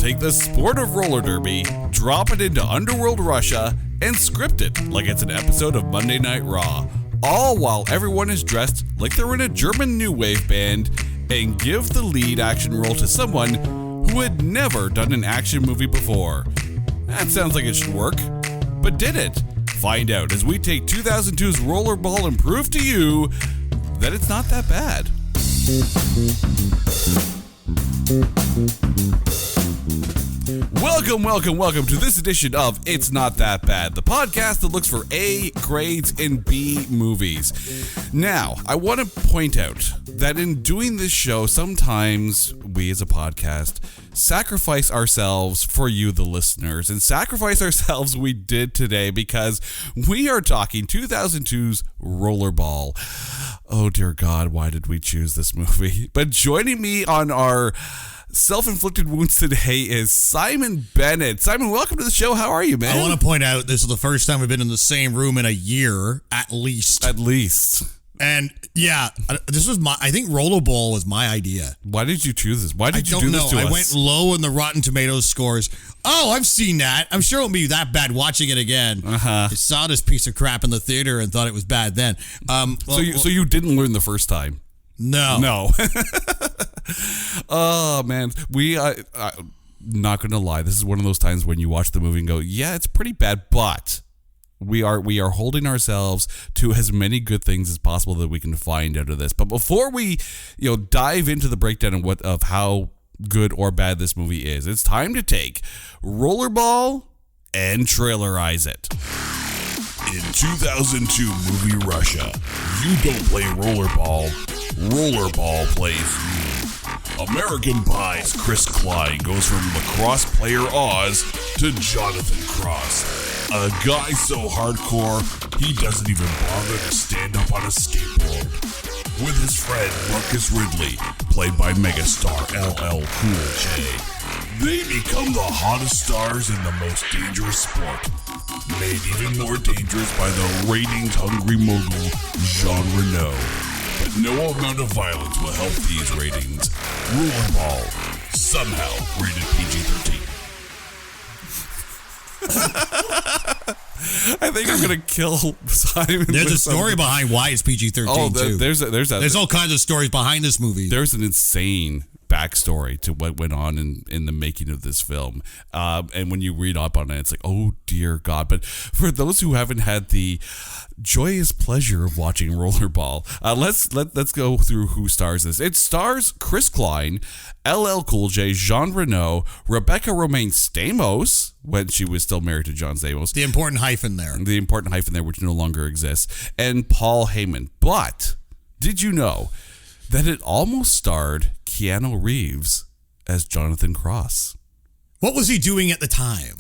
take the sport of roller derby, drop it into underworld Russia, and script it like it's an episode of Monday Night Raw, all while everyone is dressed like they're in a German new wave band, and give the lead action role to someone who had never done an action movie before. That sounds like it should work, but did it? Find out as we take 2002's Rollerball and prove to you that it's not that bad. Welcome to this edition of It's Not That Bad, the podcast that looks for A grades in B movies. Now, I want to point out that in doing this show, sometimes we as a podcast sacrifice ourselves for you, the listeners, and sacrifice ourselves we did today because we are talking 2002's Rollerball. Oh dear God, why did we choose this movie? But joining me on our self-inflicted wounds today is Simon Bennett. Simon, welcome to the show. How are you, man? I want to point out this is the first time we've been in the same room in a year, at least. And yeah, this was I think Rollerball was my idea. Why did you choose this? Why did you do this to us? I went low in the Rotten Tomatoes scores. Oh, I've seen that. I'm sure it won't be that bad watching it again. I saw this piece of crap in the theater and thought it was bad then. So you didn't learn the first time? No. Oh, man. Not going to lie. This is one of those times when you watch the movie and go, yeah, it's pretty bad, but we are holding ourselves to as many good things as possible that we can find out of this. But before we, dive into the breakdown of how good or bad this movie is, it's time to take Rollerball and trailerize it. In 2002 movie Russia, you don't play Rollerball, Rollerball plays you. American Pie's Chris Klein goes from lacrosse player Oz to Jonathan Cross, a guy so hardcore he doesn't even bother to stand up on a skateboard. With his friend Marcus Ridley, played by megastar LL Cool J, they become the hottest stars in the most dangerous sport, made even more dangerous by the ratings-hungry mogul Jean Reno. But no amount of violence will help these ratings. Rollerball, somehow rated PG-13. I think I'm gonna kill Simon. There's a story behind why it's PG-13 too. There's all kinds of stories behind this movie. There's an insane backstory to what went on in the making of this film, and when you read up on it, it's like, oh dear God. But for those who haven't had the joyous pleasure of watching Rollerball, let's go through who stars this. It stars Chris Klein, LL Cool J, Jean Reno, Rebecca Romaine Stamos, when she was still married to John Stamos. The important hyphen there, which no longer exists, and Paul Heyman. But did you know that it almost starred Keanu Reeves as Jonathan Cross? What was he doing at the time?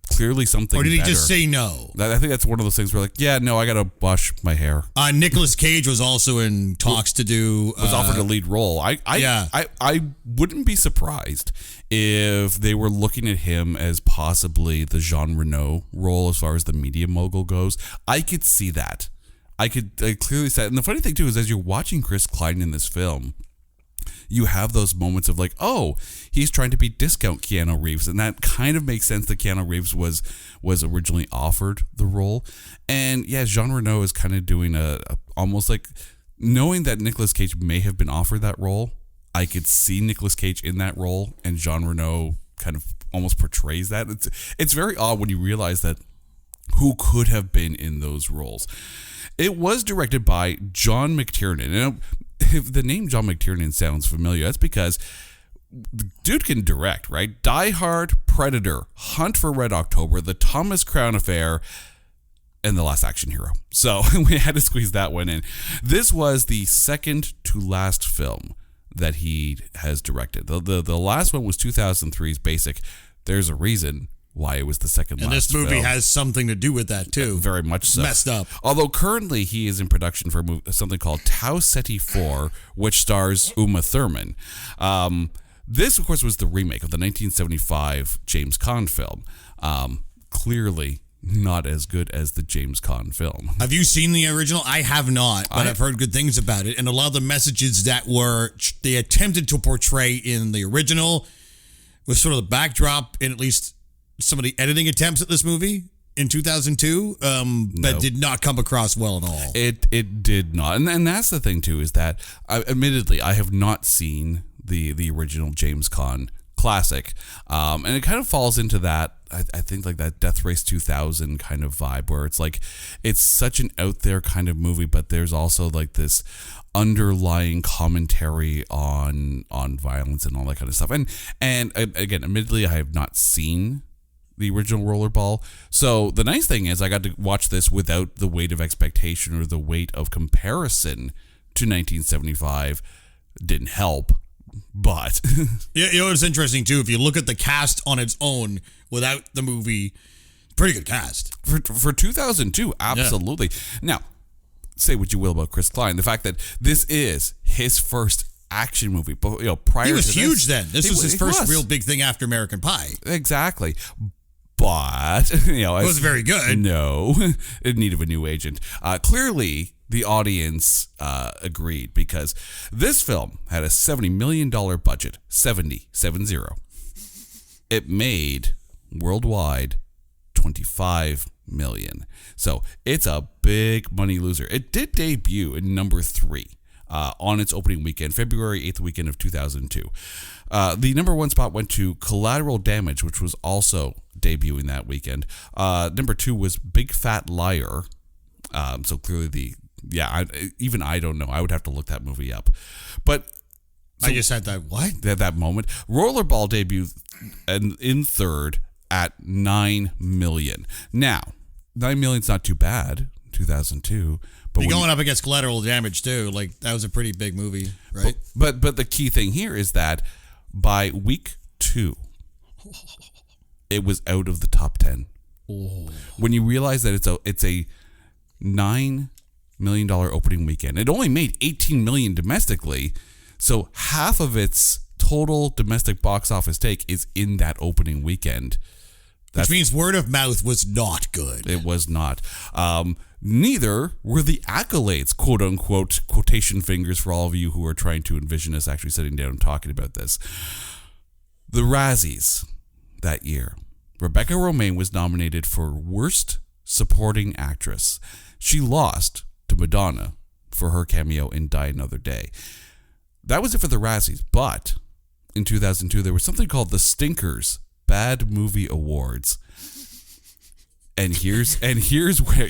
Clearly something. Or did he better. just say no? I think that's one of those things where like, yeah, no, I gotta wash my hair. Nicolas Cage was also in talks to do. Was offered a lead role. I wouldn't be surprised if they were looking at him as possibly the Jean Reno role as far as the media mogul goes. I could see that. I clearly see that. And the funny thing too is as you're watching Chris Klein in this film, you have those moments of like, oh, he's trying to discount Keanu Reeves. And that kind of makes sense that Keanu Reeves was originally offered the role. And yeah, Jean Reno is kind of doing a almost like knowing that Nicolas Cage may have been offered that role. I could see Nicolas Cage in that role, and Jean Reno kind of almost portrays that. It's very odd when you realize that who could have been in those roles. It was directed by John McTiernan. And if the name John McTiernan sounds familiar, that's because the dude can direct, right? Die Hard, Predator, Hunt for Red October, The Thomas Crown Affair, and The Last Action Hero. So we had to squeeze that one in. This was the second to last film that he has directed. The last one was 2003's Basic. There's a reason why it was the second last film. And this movie has something to do with that, too. Very much so. Messed up. Although currently he is in production for something called Tau Ceti 4, which stars Uma Thurman. This, of course, was the remake of the 1975 James Caan film. Clearly not as good as the James Caan film. Have you seen the original? I have not, but I've heard good things about it. And a lot of the messages that they attempted to portray in the original was sort of the backdrop in at least some of the editing attempts at this movie in 2002 that did not come across well at all. It did not. And that's the thing, too, is that, admittedly, I have not seen the original James Caan classic. And it kind of falls into that, I think, like that Death Race 2000 kind of vibe, where it's like, it's such an out there kind of movie, but there's also like this underlying commentary on violence and all that kind of stuff. And again, admittedly, I have not seen the original Rollerball. So the nice thing is I got to watch this without the weight of expectation or the weight of comparison to 1975. Didn't help, but yeah, you know what's interesting too? If you look at the cast on its own without the movie, pretty good cast for 2002. Absolutely. Yeah. Now, say what you will about Chris Klein, the fact that this is his first action movie, but prior he was to huge then. This was his first real big thing after American Pie. Exactly. But, it was very good. No, in need of a new agent. Clearly, the audience agreed, because this film had a $70 million budget. 70. It made worldwide $25 million. So it's a big money loser. It did debut in number 3 on its opening weekend, February 8th weekend of 2002. The number 1 spot went to Collateral Damage, which was also debuting that weekend. Number 2 was Big Fat Liar. So clearly I don't know. I would have to look that movie up. But I just had that that moment. Rollerball debuted in third at $9 million. Now, $9 million's not too bad, 2002. But you're going up against Collateral Damage too. Like, that was a pretty big movie, right? But the key thing here is that by week 2, it was out of the top 10. Oh. When you realize that it's a $9 million opening weekend, it only made $18 million domestically. So half of its total domestic box office take is in that opening weekend. Which means word of mouth was not good. It was not. Neither were the accolades, quote unquote, quotation fingers for all of you who are trying to envision us actually sitting down and talking about this. The Razzies that year. Rebecca Romijn was nominated for Worst Supporting Actress. She lost to Madonna for her cameo in Die Another Day. That was it for the Razzies, but in 2002 there was something called the Stinkers Bad Movie Awards. And here's where,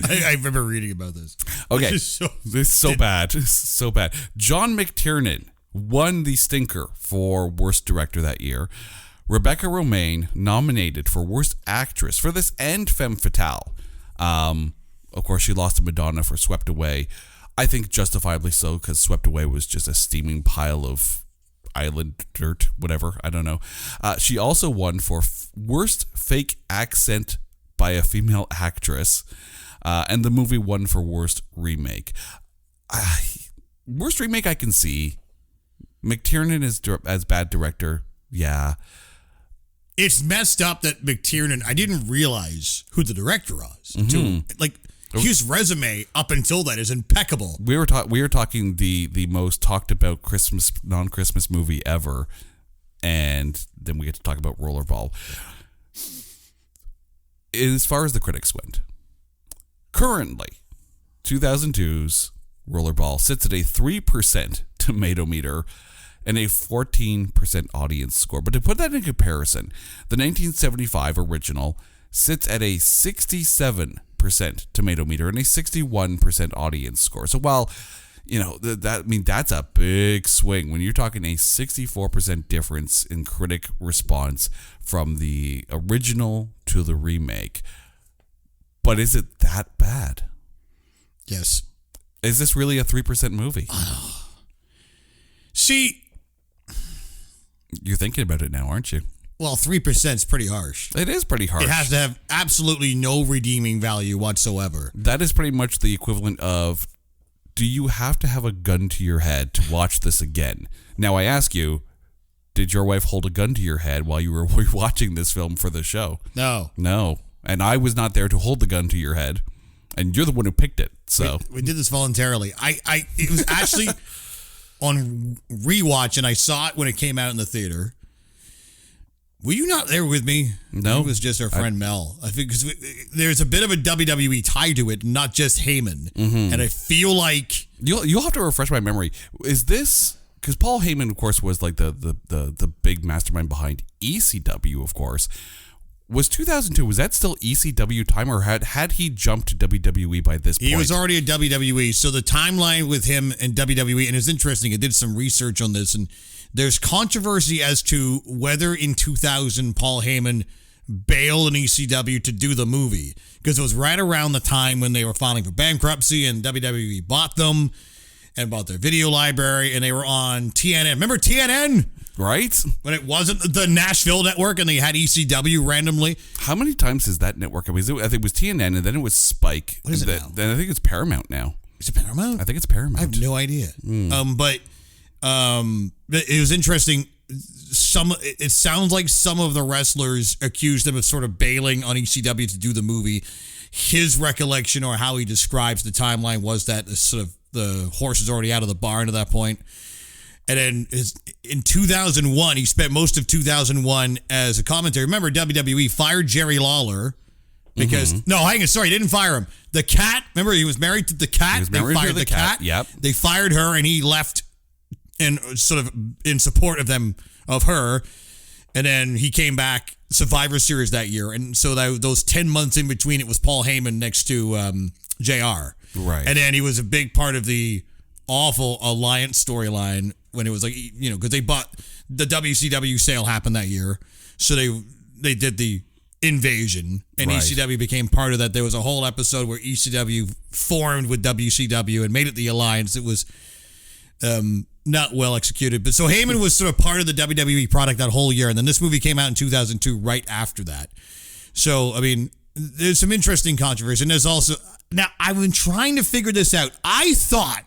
I remember reading about this. Okay, this is so bad. So bad. John McTiernan won the Stinker for Worst Director that year. Rebecca Romijn nominated for Worst Actress for this and Femme Fatale. Of course, she lost to Madonna for Swept Away. I think justifiably so, because Swept Away was just a steaming pile of island dirt, whatever. I don't know. She also won for Worst Fake Accent by a Female Actress. And the movie won for Worst Remake. Worst Remake I can see. McTiernan is as bad director. Yeah. It's messed up that McTiernan, I didn't realize who the director was. Too. Like, his resume up until that is impeccable. We were talking the most talked about non-Christmas movie ever. And then we get to talk about Rollerball. As far as the critics went, currently, 2002's Rollerball sits at a 3% tomato meter and a 14% audience score. But to put that in comparison, the 1975 original sits at a 67% tomato meter and a 61% audience score. So while, that's a big swing when you're talking a 64% difference in critic response from the original to the remake. But is it that bad? Yes. Is this really a 3% movie? See, you're thinking about it now, aren't you? Well, 3% is pretty harsh. It is pretty harsh. It has to have absolutely no redeeming value whatsoever. That is pretty much the equivalent of, do you have to have a gun to your head to watch this again? Now, I ask you, did your wife hold a gun to your head while you were watching this film for the show? No. No. And I was not there to hold the gun to your head. And you're the one who picked it. So we did this voluntarily. It was actually on rewatch, and I saw it when it came out in the theater. Were you not there with me? No. It was just our friend Mel. I think because there's a bit of a WWE tie to it, not just Heyman. Mm-hmm. And I feel like... You'll have to refresh my memory. Is this... Because Paul Heyman, of course, was like the big mastermind behind ECW, of course. Was 2002, was that still ECW time, or had he jumped to WWE by this point? He was already at WWE, so the timeline with him and WWE, and it's interesting, I did some research on this, and there's controversy as to whether in 2000 Paul Heyman bailed on ECW to do the movie, because it was right around the time when they were filing for bankruptcy, and WWE bought them, and bought their video library, and they were on TNN. Remember TNN? Right? When it wasn't the Nashville network and they had ECW randomly. How many times has that network? I think it was TNN and then it was Spike. What is it now? Then I think it's Paramount now. Is it Paramount? I think it's Paramount. I have no idea. But it was interesting. It sounds like some of the wrestlers accused him of sort of bailing on ECW to do the movie. His recollection or how he describes the timeline was that sort of the horse is already out of the barn at that point. And then in 2001, he spent most of 2001 as a commentator. Remember, WWE fired Jerry Lawler because... No, hang on. Sorry, they didn't fire him. The Cat, remember, he was married to the Cat. They fired the Cat. Yep. They fired her, and he left in sort of in support of her. And then he came back, Survivor Series that year. And so those 10 months in between, it was Paul Heyman next to JR. Right. And then he was a big part of the awful Alliance storyline when it was like, because they bought the WCW sale happened that year. So they did the invasion and right. ECW became part of that. There was a whole episode where ECW formed with WCW and made it the Alliance. It was not well executed. But so Heyman was sort of part of the WWE product that whole year. And then this movie came out in 2002 right after that. So, I mean, there's some interesting controversy. And there's also... Now, I've been trying to figure this out. I thought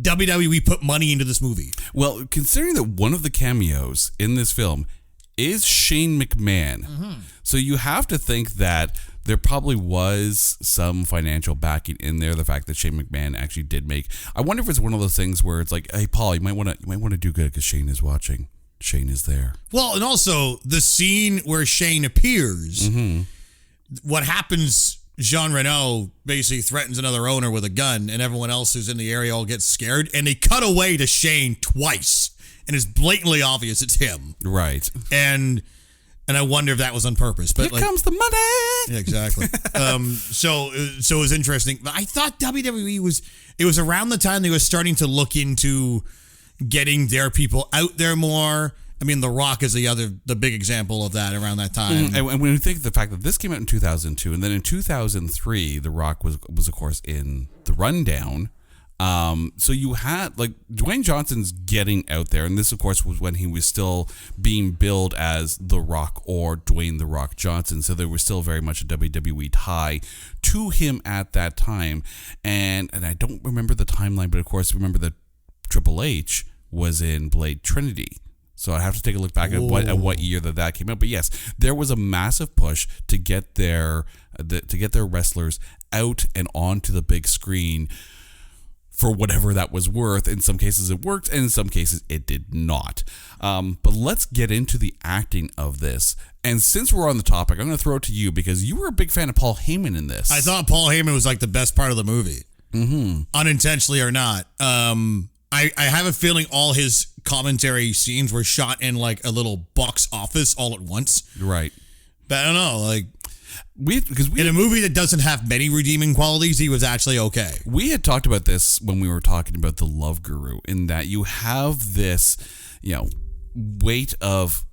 WWE put money into this movie. Well, considering that one of the cameos in this film is Shane McMahon, so you have to think that there probably was some financial backing in there. The fact that Shane McMahon actually did make. I wonder if it's one of those things where it's like, hey, Paul, you might want to do good because Shane is watching. Shane is there. Well, and also the scene where Shane appears. What happens? Jean Reno basically threatens another owner with a gun, and everyone else who's in the area all gets scared, and they cut away to Shane twice, and it's blatantly obvious it's him. Right. And I wonder if that was on purpose. But Here comes the money. Yeah, exactly. So it was interesting. But I thought WWE was around the time they were starting to look into getting their people out there more. I mean, The Rock is the big example of that around that time. And when you think of the fact that this came out in 2002, and then in 2003, The Rock was of course in The Rundown. So you had like Dwayne Johnson's getting out there, and this of course was when he was still being billed as The Rock or Dwayne The Rock Johnson. So there was still very much a WWE tie to him at that time. And I don't remember the timeline, but of course remember that Triple H was in Blade Trinity. So I have to take a look back at what year that came out. But yes, there was a massive push to get their wrestlers out and onto the big screen for whatever that was worth. In some cases it worked, and in some cases it did not. But let's get into the acting of this. And since we're on the topic, I'm going to throw it to you because you were a big fan of Paul Heyman in this. I thought Paul Heyman was like the best part of the movie, unintentionally or not. I have a feeling all his commentary scenes were shot in like a little box office all at once. Right. But I don't know, like because in a movie that doesn't have many redeeming qualities, he was actually okay. We had talked about this when we were talking about The Love Guru, in that you have this, weight of,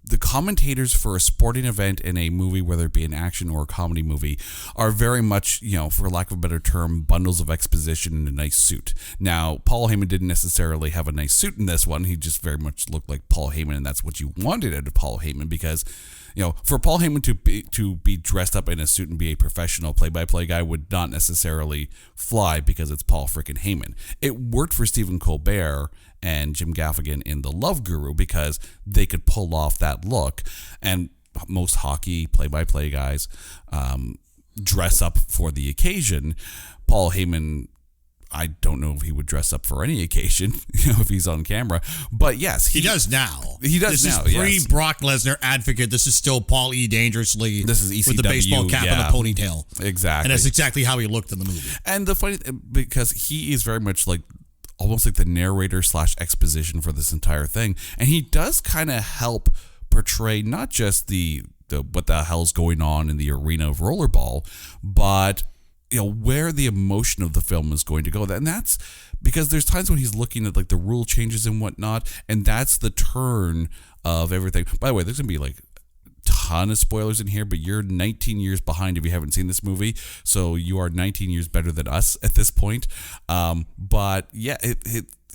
the commentators for a sporting event in a movie, whether it be an action or a comedy movie, are very much, for lack of a better term, bundles of exposition in a nice suit. Now, Paul Heyman didn't necessarily have a nice suit in this one. He just very much looked like Paul Heyman, and that's what you wanted out of Paul Heyman because, for Paul Heyman to be dressed up in a suit and be a professional play-by-play guy would not necessarily fly because it's Paul freaking Heyman. It worked for Stephen Colbert and Jim Gaffigan in The Love Guru because they could pull off that look, and most hockey play-by-play guys dress up for the occasion. Paul Heyman, I don't know if he would dress up for any occasion, if he's on camera. But yes, he does now. He does this now. This is pre-Brock Lesnar Advocate. This is still Paul E. Dangerously. This is ECW, with the baseball cap and the ponytail. Exactly. And that's exactly how he looked in the movie. And the funny, because he is very much like almost like the narrator / exposition for this entire thing, and he does kind of help portray not just the what the hell's going on in the arena of Rollerball, but where the emotion of the film is going to go. And that's because there's times when he's looking at like the rule changes and whatnot, and that's the turn of everything. By the way, there's gonna be like ton of spoilers in here, but you're 19 years behind if you haven't seen this movie, so you are 19 years better than us at this point. But yeah,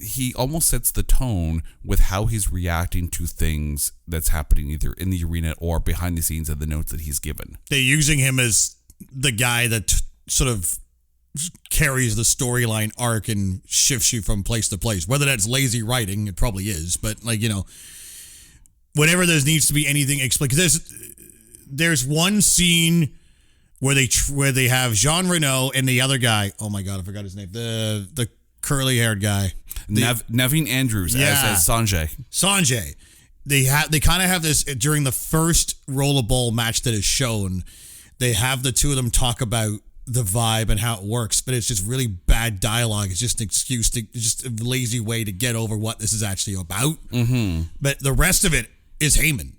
he almost sets the tone with how he's reacting to things that's happening either in the arena or behind the scenes of the notes that he's given. They're using him as the guy that sort of carries the storyline arc and shifts you from place to place. Whether that's lazy writing, it probably is, but like, whenever there needs to be anything explained, because there's one scene where they have Jean Reno and the other guy. Oh my god, I forgot his name. The curly haired guy, Naveen Andrews as Sanjay. Sanjay. They kind of have this during the first Rollerball match that is shown. They have the two of them talk about the vibe and how it works, but it's just really bad dialogue. It's just an excuse just a lazy way to get over what this is actually about. Mm-hmm. But the rest of it is Heyman.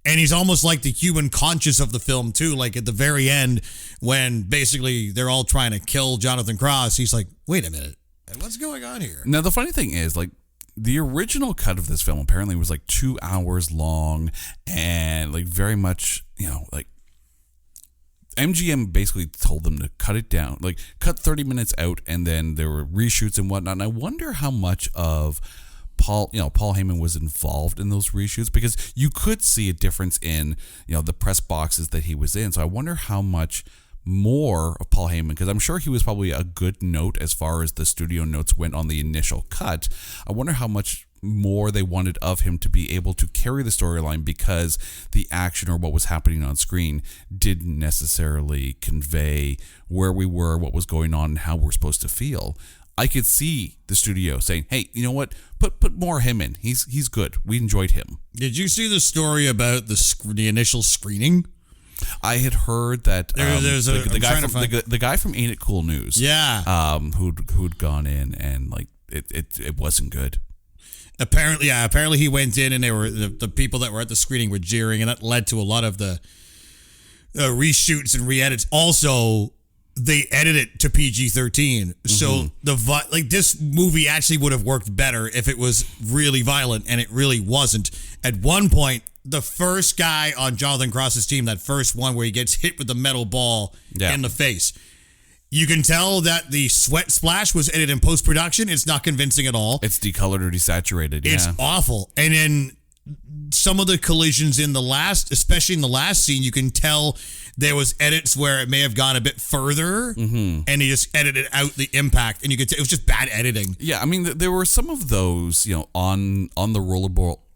And he's almost like the human conscious of the film too. Like at the very end, when basically they're all trying to kill Jonathan Cross, he's like, wait a minute, what's going on here? Now, the funny thing is, like, the original cut of this film apparently was like 2 hours long, and like very much, like MGM basically told them to cut it down, like cut 30 minutes out, and then there were reshoots and whatnot. And I wonder how much of Paul Heyman was involved in those reshoots, because you could see a difference in, the press boxes that he was in. So I wonder how much more of Paul Heyman, because I'm sure he was probably a good note as far as the studio notes went on the initial cut. I wonder how much more they wanted of him to be able to carry the storyline, because the action or what was happening on screen didn't necessarily convey where we were, what was going on, and how we're supposed to feel. I could see the studio saying, "Hey, you know what? Put more of him in. He's good. We enjoyed him." Did you see the story about the initial screening? I had heard that the guy from Ain't It Cool News, who'd gone in and like it wasn't good. Apparently he went in and they were the people that were at the screening were jeering, and that led to a lot of the reshoots and re-edits. Also, they edited it to PG-13, so this movie actually would have worked better if it was really violent, and it really wasn't. At one point, the first guy on Jonathan Cross's team, that first one where he gets hit with the metal ball in the face, you can tell that the sweat splash was edited in post-production. It's not convincing at all. It's decolored or desaturated. It's awful. And then some of the collisions especially in the last scene, you can tell there was edits where it may have gone a bit further, and he just edited out the impact, and you could tell it was just bad editing. Yeah, I mean, there were some of those, on the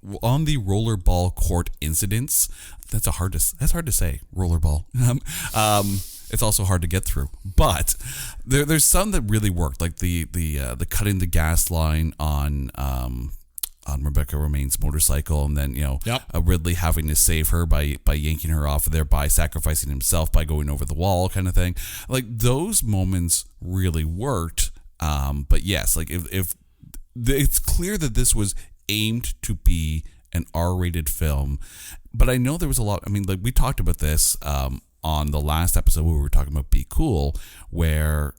rollerball court incidents. That's hard to say. Rollerball. It's also hard to get through, but there's some that really worked, like the cutting the gas line on Rebecca Romijn's motorcycle, and then Ridley having to save her by yanking her off of there, by sacrificing himself by going over the wall, kind of thing. Like those moments really worked. But yes, like if it's clear that this was aimed to be an R-rated film, but I know there was a lot. I mean, like we talked about this on the last episode where we were talking about Be Cool, where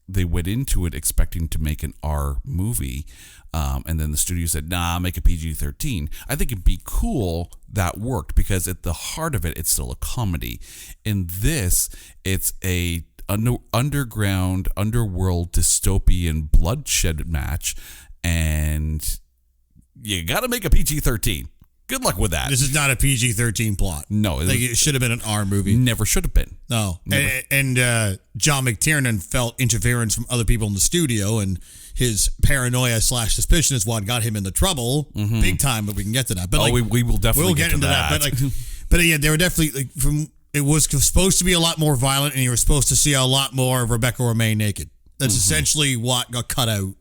they went into it expecting to make an R movie, and then the studio said, "Nah, make a PG-13." I think it'd Be Cool that worked, because at the heart of it, it's still a comedy. In this, it's a underworld dystopian bloodshed match, and you got to make a PG-13. Good luck with that. This is not a PG-13 plot. No. It should have been an R movie. Never should have been. No. And John McTiernan felt interference from other people in the studio, and his paranoia / suspicion is what got him into trouble big time, but we can get to that. But we will definitely get into that. But yeah, they were definitely, it was supposed to be a lot more violent, and you were supposed to see a lot more of Rebecca Romijn naked. That's essentially what got cut out.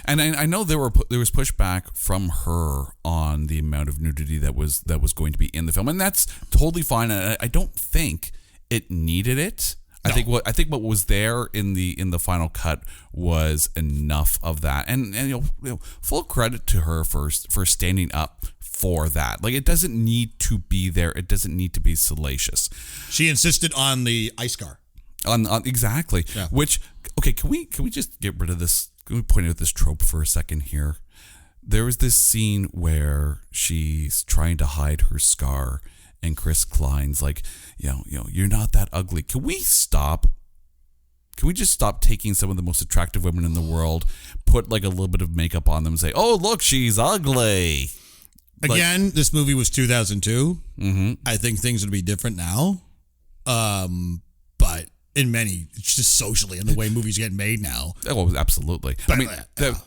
And I know there was pushback from her on the amount of nudity that was going to be in the film, and that's totally fine. I don't think it needed it. No. I think what was there in the final cut was enough of that, and full credit to her for standing up for that. Like, it doesn't need to be there. It doesn't need to be salacious. She insisted on the eye scar. On exactly. Yeah. Which, okay, can we just get rid of this? Can we point out this trope for a second here? There was this scene where she's trying to hide her scar, and Chris Klein's like, you're not that ugly. Can we stop? Can we just stop taking some of the most attractive women in the world, put like a little bit of makeup on them, and say, oh, look, she's ugly? Again, this movie was 2002. Mm-hmm. I think things would be different now. But in many, it's just socially and the way movies get made now. Oh, absolutely. But, I mean,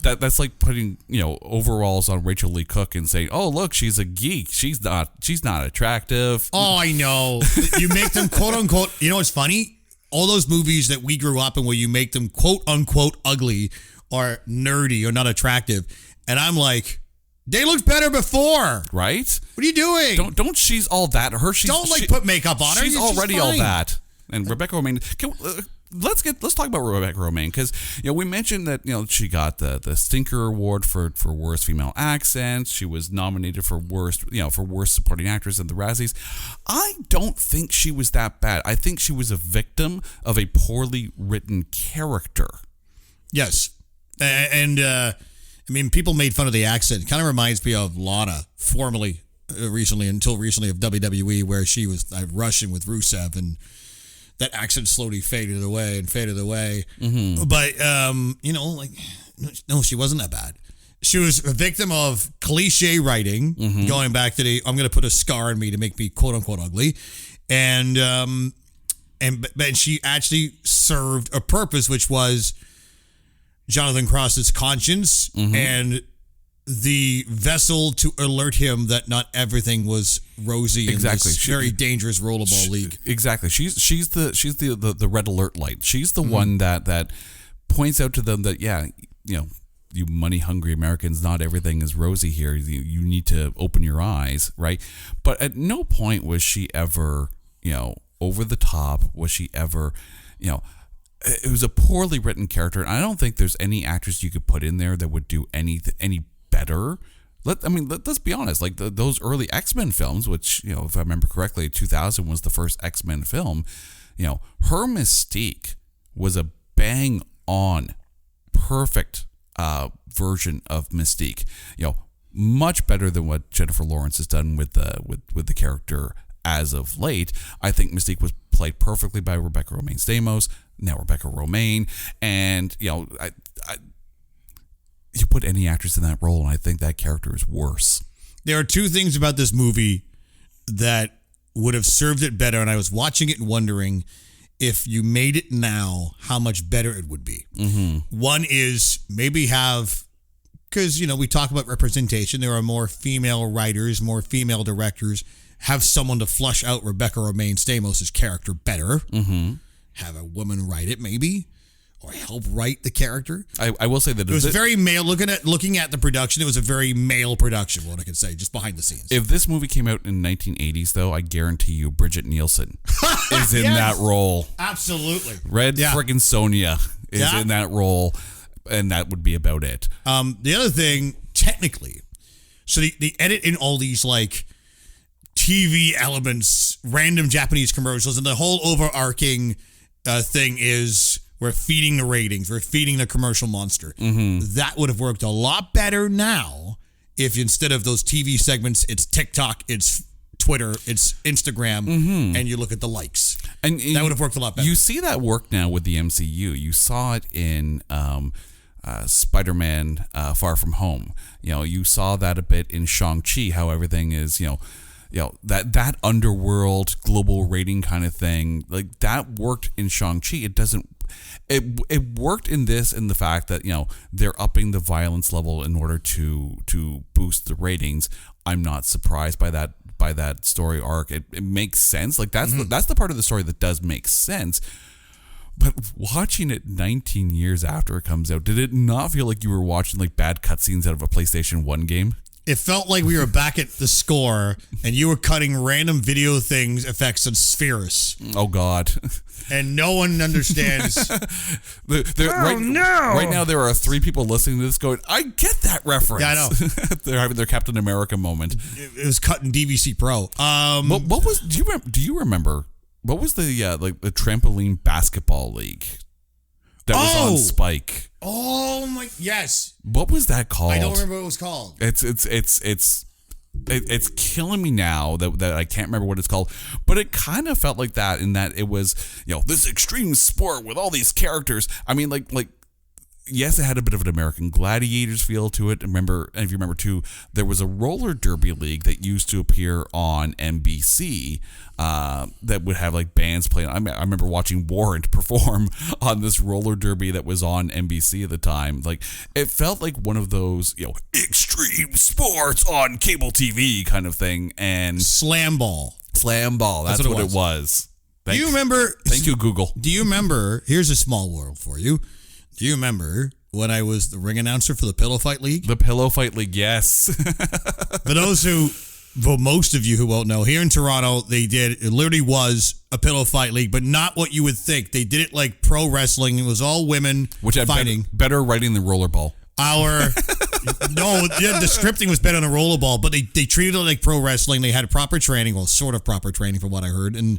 that's like putting overalls on Rachel Lee Cook and saying, "Oh, look, she's a geek. She's not attractive." Oh, I know. You make them quote unquote. You know what's funny? All those movies that we grew up in, where you make them quote unquote ugly or nerdy or not attractive, and I'm like, they looked better before, right? What are you doing? Don't she's all that. Don't put makeup on her. She's already all that. And Rebecca Romaine, let's talk about Rebecca Romaine, because we mentioned that she got the Stinker Award for worst female accent. She was nominated for worst supporting actress in the Razzies. I don't think she was that bad. I think she was a victim of a poorly written character. Yes, and I mean, people made fun of the accent. It kind of reminds me of Lana, formerly recently of WWE, where she was Russian with Rusev, and that accent slowly faded away. Mm-hmm. But, no, she wasn't that bad. She was a victim of cliche writing, going back to I'm going to put a scar on me to make me quote unquote ugly. But she actually served a purpose, which was Jonathan Cross's conscience and the vessel to alert him that not everything was rosy in this very dangerous rollerball league. Exactly. She's the red alert light. She's the one that points out to them that, you money hungry Americans, not everything is rosy here. You need to open your eyes, right? But at no point was she ever, over the top. Was she ever, it was a poorly written character, and I don't think there's any actress you could put in there that would do any better. Let's be honest. Like those early X-Men films, which if I remember correctly, 2000 was the first X-Men film. Her Mystique was a bang on, perfect version of Mystique. Much better than what Jennifer Lawrence has done with the character as of late. I think Mystique was played perfectly by Rebecca Romaine Stamos. Now Rebecca Romaine, and you put any actress in that role, and I think that character is worse. There are two things about this movie that would have served it better, and I was watching it and wondering if you made it now, how much better it would be. Mm-hmm. One is maybe because we talk about representation. There are more female writers, more female directors. Have someone to flush out Rebecca Romaine Stamos' character better. Mm-hmm. Have a woman write it, maybe, or help write the character. I will say that it was very male. Looking at the production, it was a very male production. What I can say, just behind the scenes. If this movie came out in 1980s, though, I guarantee you, Bridget Nielsen is in that role. Absolutely, Red friggin' Sonia is in that role, and that would be about it. The other thing, technically, so the edit in all these like TV elements, random Japanese commercials, and the whole overarching thing is we're feeding the ratings, we're feeding the commercial monster. Mm-hmm. That would have worked a lot better now if instead of those TV segments, it's TikTok, it's Twitter, it's Instagram, and you look at the likes. And that would have worked a lot better. You see that work now with the MCU. You saw it in Spider-Man Far From Home. You saw that a bit in Shang-Chi, how everything is, that underworld global rating kind of thing, like that worked in Shang-Chi. It worked in this, in the fact that they're upping the violence level in order to boost the ratings. I'm not surprised by that story arc. It makes sense. Like that's the part of the story that does make sense. But watching it 19 years after it comes out, did it not feel like you were watching like bad cutscenes out of a PlayStation 1 game? It felt like we were back at the score and you were cutting random video things, effects, and spheres. Oh, God. And no one understands. Right now, there are 3 people listening to this going, I get that reference. Yeah, I know. They're having their Captain America moment. It was cut in DVC Pro. What was, do you remember, what was the trampoline basketball league that was on Spike? Oh my, yes. What was that called? I don't remember what it was called. It's killing me now that I can't remember what it's called, but it kind of felt like that in that it was, this extreme sport with all these characters. I mean, like yes, it had a bit of an American Gladiators feel to it. And if you remember too, there was a roller derby league that used to appear on NBC that would have like bands playing. I remember watching Warrant perform on this roller derby that was on NBC at the time. Like it felt like one of those, extreme sports on cable TV kind of thing. And Slam Ball. That's what it was. Do you remember? Thank you, Google. Do you remember? Here's a small world for you. Do you remember when I was the ring announcer for the Pillow Fight League? The Pillow Fight League, yes. For most of you who won't know, here in Toronto, it literally was a pillow fight league, but not what you would think. They did it like pro wrestling. It was all women which had fighting. Better writing than Rollerball. The scripting was better than Rollerball, but they treated it like pro wrestling. They had proper training, well, sort of proper training from what I heard. And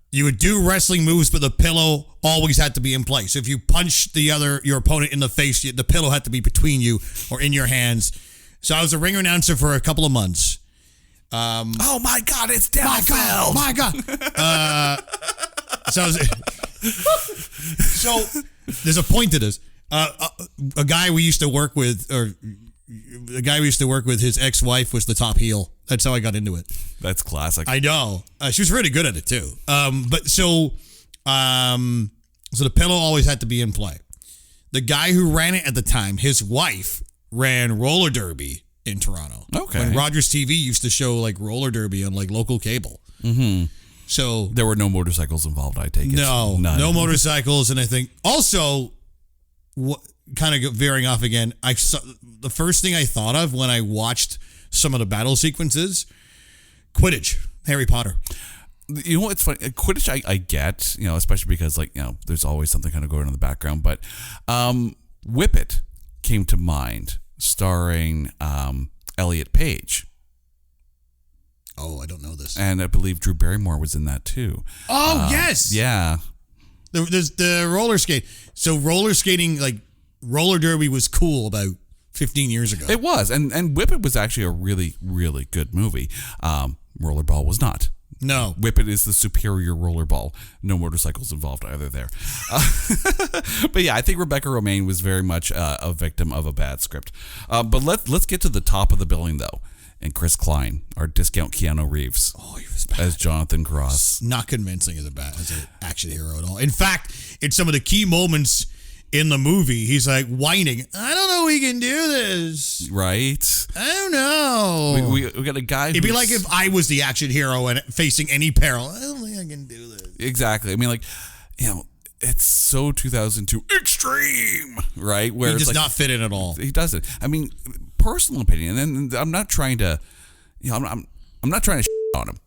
you would do wrestling moves, but the pillow always had to be in place. If you punched your opponent in the face, the pillow had to be between you or in your hands. So I was a ring announcer for a couple of months. Oh my God, it's Delfeld. My God. So there's a point to this. A guy we used to work with, his ex-wife was the top heel. That's how I got into it. That's classic. I know. She was really good at it too. So the pillow always had to be in play. The guy who ran it at the time, his wife ran roller derby in Toronto. Okay. When Rogers TV used to show like roller derby on like local cable. Mm-hmm. So there were no motorcycles involved, I take it. No motorcycles. And I think also, kind of veering off again, the first thing I thought of when I watched some of the battle sequences, Quidditch, Harry Potter. You know what's funny? Quidditch, I get, especially because there's always something kind of going on in the background. But Whip It came to mind, starring Elliot Page. Oh, I don't know this. And I believe Drew Barrymore was in that too. Oh, yes. Yeah. There's the roller skate. So roller skating, like roller derby, was cool about 15 years ago. It was. And Whip It was actually a really, really good movie. Rollerball was not. No. Whip It is the superior Rollerball. No motorcycles involved either there. But yeah, I think Rebecca Romijn was very much a victim of a bad script. But let's get to the top of the billing, though. And Chris Klein, our discount Keanu Reeves. Oh, he was bad. As Jonathan Cross. Not convincing as an action hero at all. In fact, in some of the key moments in the movie, he's like whining, I don't know if we can do this. Right? I don't know. We got a guy It'd be like if I was the action hero and facing any peril. I don't think I can do this. Exactly. I mean, it's so 2002 extreme, right? Where he does not fit in at all. He doesn't. I mean, personal opinion, and I'm not trying to, I'm not trying to shit on him,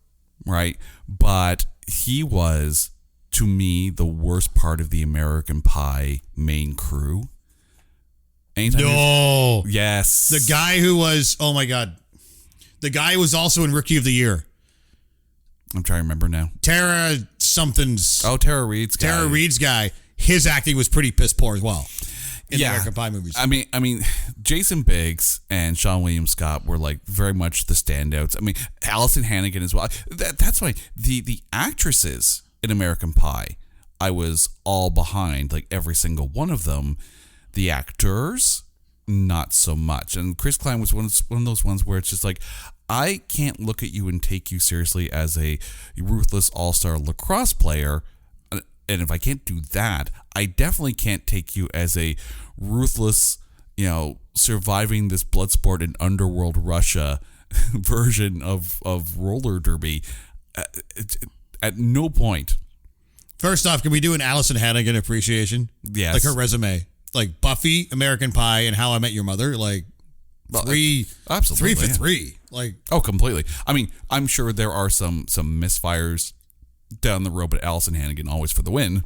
right? But he was, to me, the worst part of the American Pie main crew. Yes. The guy who was, oh my God. The guy who was also in Rookie of the Year. I'm trying to remember now. Tara something's. Oh, Tara Reid's guy. Tara Reid's guy. His acting was pretty piss poor as well. In the American Pie movies. I mean, Jason Biggs and Sean William Scott were like very much the standouts. I mean, Allison Hannigan as well. That's why the actresses in American Pie, I was all behind, like every single one of them. The actors, not so much. And Chris Klein was one of those ones where it's just like, I can't look at you and take you seriously as a ruthless all-star lacrosse player. And if I can't do that, I definitely can't take you as a ruthless, surviving this blood sport in underworld Russia version of roller derby. At no point First off, can we do an Allison Hannigan appreciation? Yes. Like her resume. Like Buffy, American Pie, and How I Met Your Mother. Like three for three. Like, oh, completely. I mean, I'm sure there are some misfires down the road, but Allison Hannigan always for the win.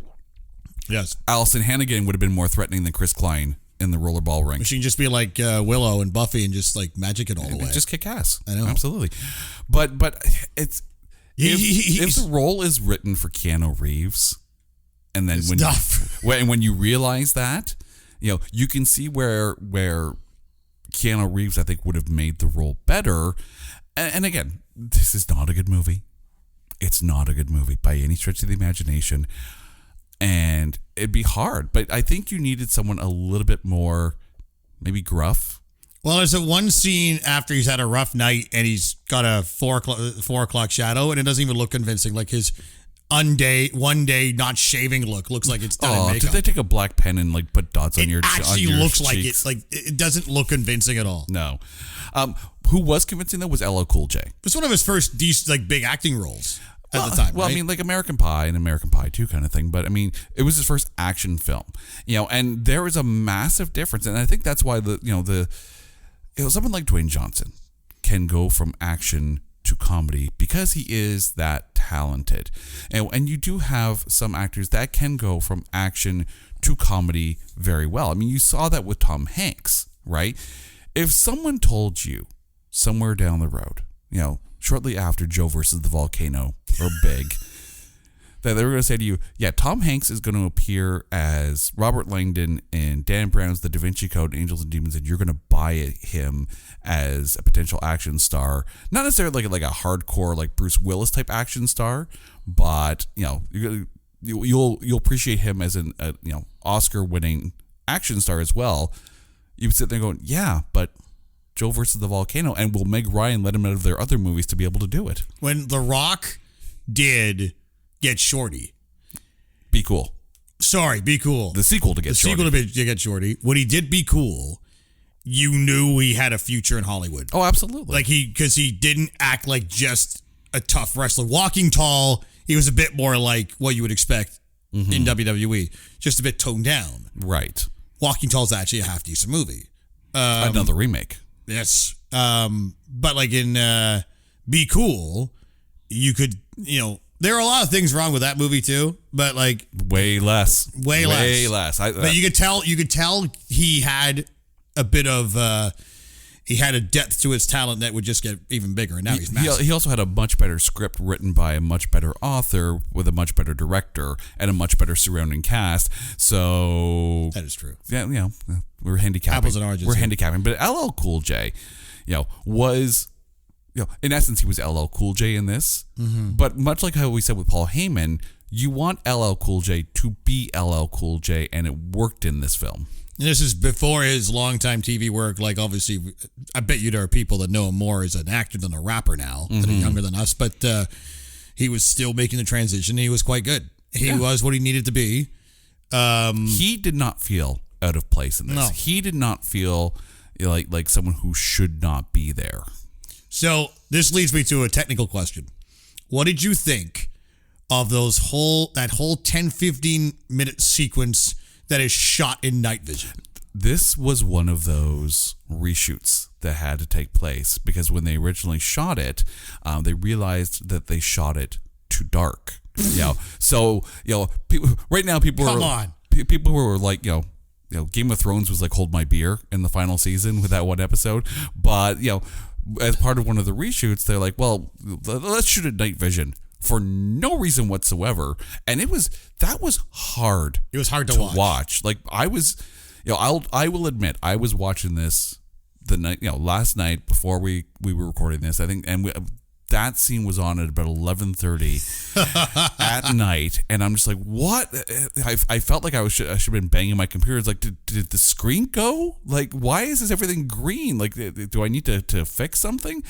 Yes. Allison Hannigan would have been more threatening than Chris Klein in the rollerball ring. She can just be like Willow and Buffy and just like magic it all the way. Just kick ass. I know. Absolutely. But it's if the role is written for Keanu Reeves, and then when you realize that, you can see where Keanu Reeves, I think, would have made the role better. And again, this is not a good movie. It's not a good movie by any stretch of the imagination. And it'd be hard. But I think you needed someone a little bit more, maybe gruff. Well, there's a one scene after he's had a rough night and he's got a 4 o'clock shadow, and it doesn't even look convincing. Like his one day not shaving look looks like it's done in makeup. Did they take a black pen and like put dots on your cheeks? It actually looks like it. Like it doesn't look convincing at all. No. Who was convincing though was LL Cool J. It's one of his first decent, big acting roles at the time. Well, right? I mean, like American Pie and American Pie 2 kind of thing. But I mean, it was his first action film. And there is a massive difference, and I think that's why someone like Dwayne Johnson can go from action to comedy because he is that talented. And you do have some actors that can go from action to comedy very well. I mean, you saw that with Tom Hanks, right? If someone told you somewhere down the road, shortly after Joe versus the Volcano or Big, that they were going to say to you, yeah, Tom Hanks is going to appear as Robert Langdon in Dan Brown's The Da Vinci Code, Angels and Demons, and you're going to buy him as a potential action star. Not necessarily like a hardcore, like Bruce Willis type action star, but, you'll appreciate him as an Oscar-winning action star as well. You would sit there going, yeah, but Joe versus the Volcano, and will Meg Ryan let him out of their other movies to be able to do it? When The Rock did Get Shorty. Be Cool. Sorry, Be Cool. The sequel to Get Shorty. The sequel to Get Shorty. When he did Be Cool, you knew he had a future in Hollywood. Oh, absolutely. Because he didn't act like just a tough wrestler. Walking Tall, he was a bit more like what you would expect in WWE. Just a bit toned down. Right. Walking Tall is actually a half decent movie. Another remake. Yes. But like in Be Cool, you could, there are a lot of things wrong with that movie too, but like way less. But you could tell he had a bit of he had a depth to his talent that would just get even bigger, and now he's massive. He also had a much better script written by a much better author with a much better director and a much better surrounding cast. So that is true. Yeah, we're handicapping. Apples and oranges. We're handicapping, but LL Cool J, was. In essence, he was LL Cool J in this. Mm-hmm. But much like how we said with Paul Heyman, you want LL Cool J to be LL Cool J, and it worked in this film. And this is before his longtime TV work. Like, obviously, I bet you there are people that know him more as an actor than a rapper now, that are younger than us. But he was still making the transition, and he was quite good. He was what he needed to be. He did not feel out of place in this. No. He did not feel like someone who should not be there. So this leads me to a technical question. What did you think of that whole 10-15 minute sequence that is shot in night vision? This was one of those reshoots that had to take place because when they originally shot it, they realized that they shot it too dark. So people, right now people were like, Game of Thrones was like Hold My Beer in the final season with that one episode, but as part of one of the reshoots, they're like, well, let's shoot at night vision for no reason whatsoever. And that was hard. It was hard to watch. Like I was, I will admit, I was watching this the night, last night before we were recording this, I think, and that scene was on at about 11:30 at night, and I'm just like, what? I felt like I should have been banging my computer. It's like, did the screen go? Like, why is this everything green? Like, do I need to fix something?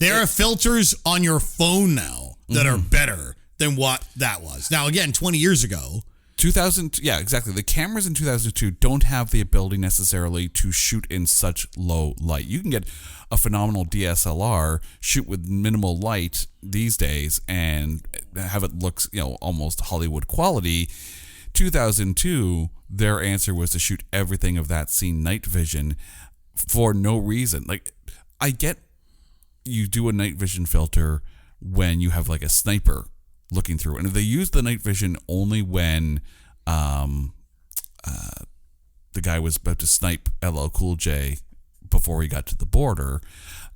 There are filters on your phone now that are better than what that was. Now, again, 20 years ago, 2000, yeah, exactly. The cameras in 2002 don't have the ability necessarily to shoot in such low light. You can get a phenomenal DSLR, shoot with minimal light these days, and have it look, almost Hollywood quality. 2002, their answer was to shoot everything of that scene night vision for no reason. Like, I get you do a night vision filter when you have like a sniper looking through, and if they use the night vision only when the guy was about to snipe LL Cool J before he got to the border,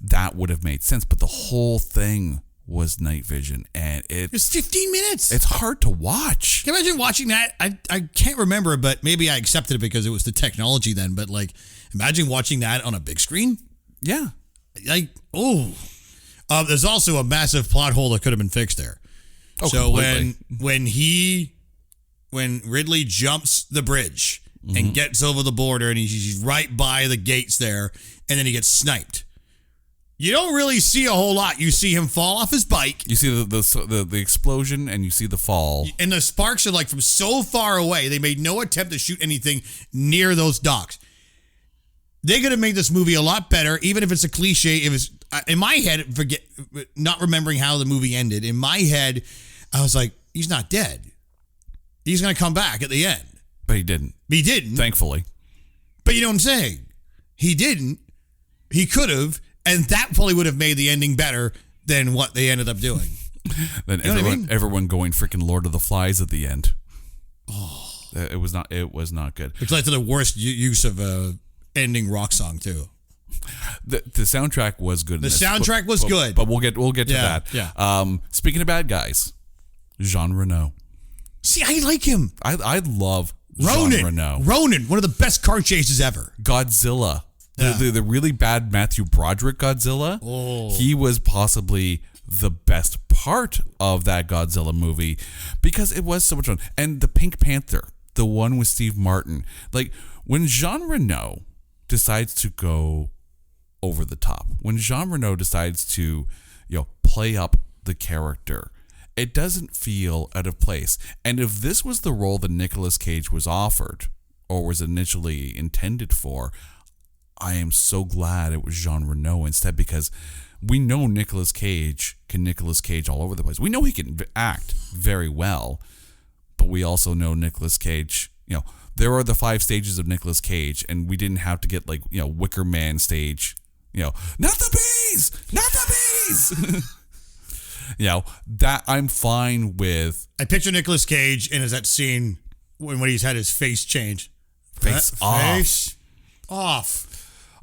that would have made sense. But the whole thing was night vision, and it's 15 minutes. It's hard to watch. Can you imagine watching that? I can't remember, but maybe I accepted it because it was the technology then. But like, imagine watching that on a big screen. Yeah. Like, there's also a massive plot hole that could have been fixed there. Oh, so completely. when Ridley jumps the bridge and gets over the border and he's right by the gates there, and then he gets sniped. You don't really see a whole lot. You see him fall off his bike. You see the explosion, and you see the fall. And the sparks are like from so far away. They made no attempt to shoot anything near those docks. They could have made this movie a lot better, even if it's a cliche. It was in my head, not remembering how the movie ended. In my head, I was like, he's not dead. He's going to come back at the end. But he didn't. He didn't. Thankfully. But you know what I'm saying? He didn't. He could have. And that probably would have made the ending better than what they ended up doing. Then everyone going freaking Lord of the Flies at the end. Oh, it was not good. Which led to the worst use of a ending rock song too. The soundtrack was good. The soundtrack was good, but we'll get to that. Yeah. Speaking of bad guys, Jean Reno. See, I like him. I love Ronin. Jean Reno. Ronin, one of the best car chases ever. Godzilla. Yeah. The really bad Matthew Broderick Godzilla. Oh. He was possibly the best part of that Godzilla movie because it was so much fun. And the Pink Panther, the one with Steve Martin. Like, when Jean Reno decides to go over the top, when Jean Reno decides to, play up the character, it doesn't feel out of place. And if this was the role that Nicolas Cage was offered or was initially intended for, I am so glad it was Jean Reno instead, because we know Nicolas Cage can Nicolas Cage all over the place. We know he can act very well, but we also know Nicolas Cage, there are the 5 stages of Nicolas Cage, and we didn't have to get Wicker Man stage, not the bees, not the bees. That I'm fine with. I picture Nicolas Cage and is that scene when he's had his face changed. Face off.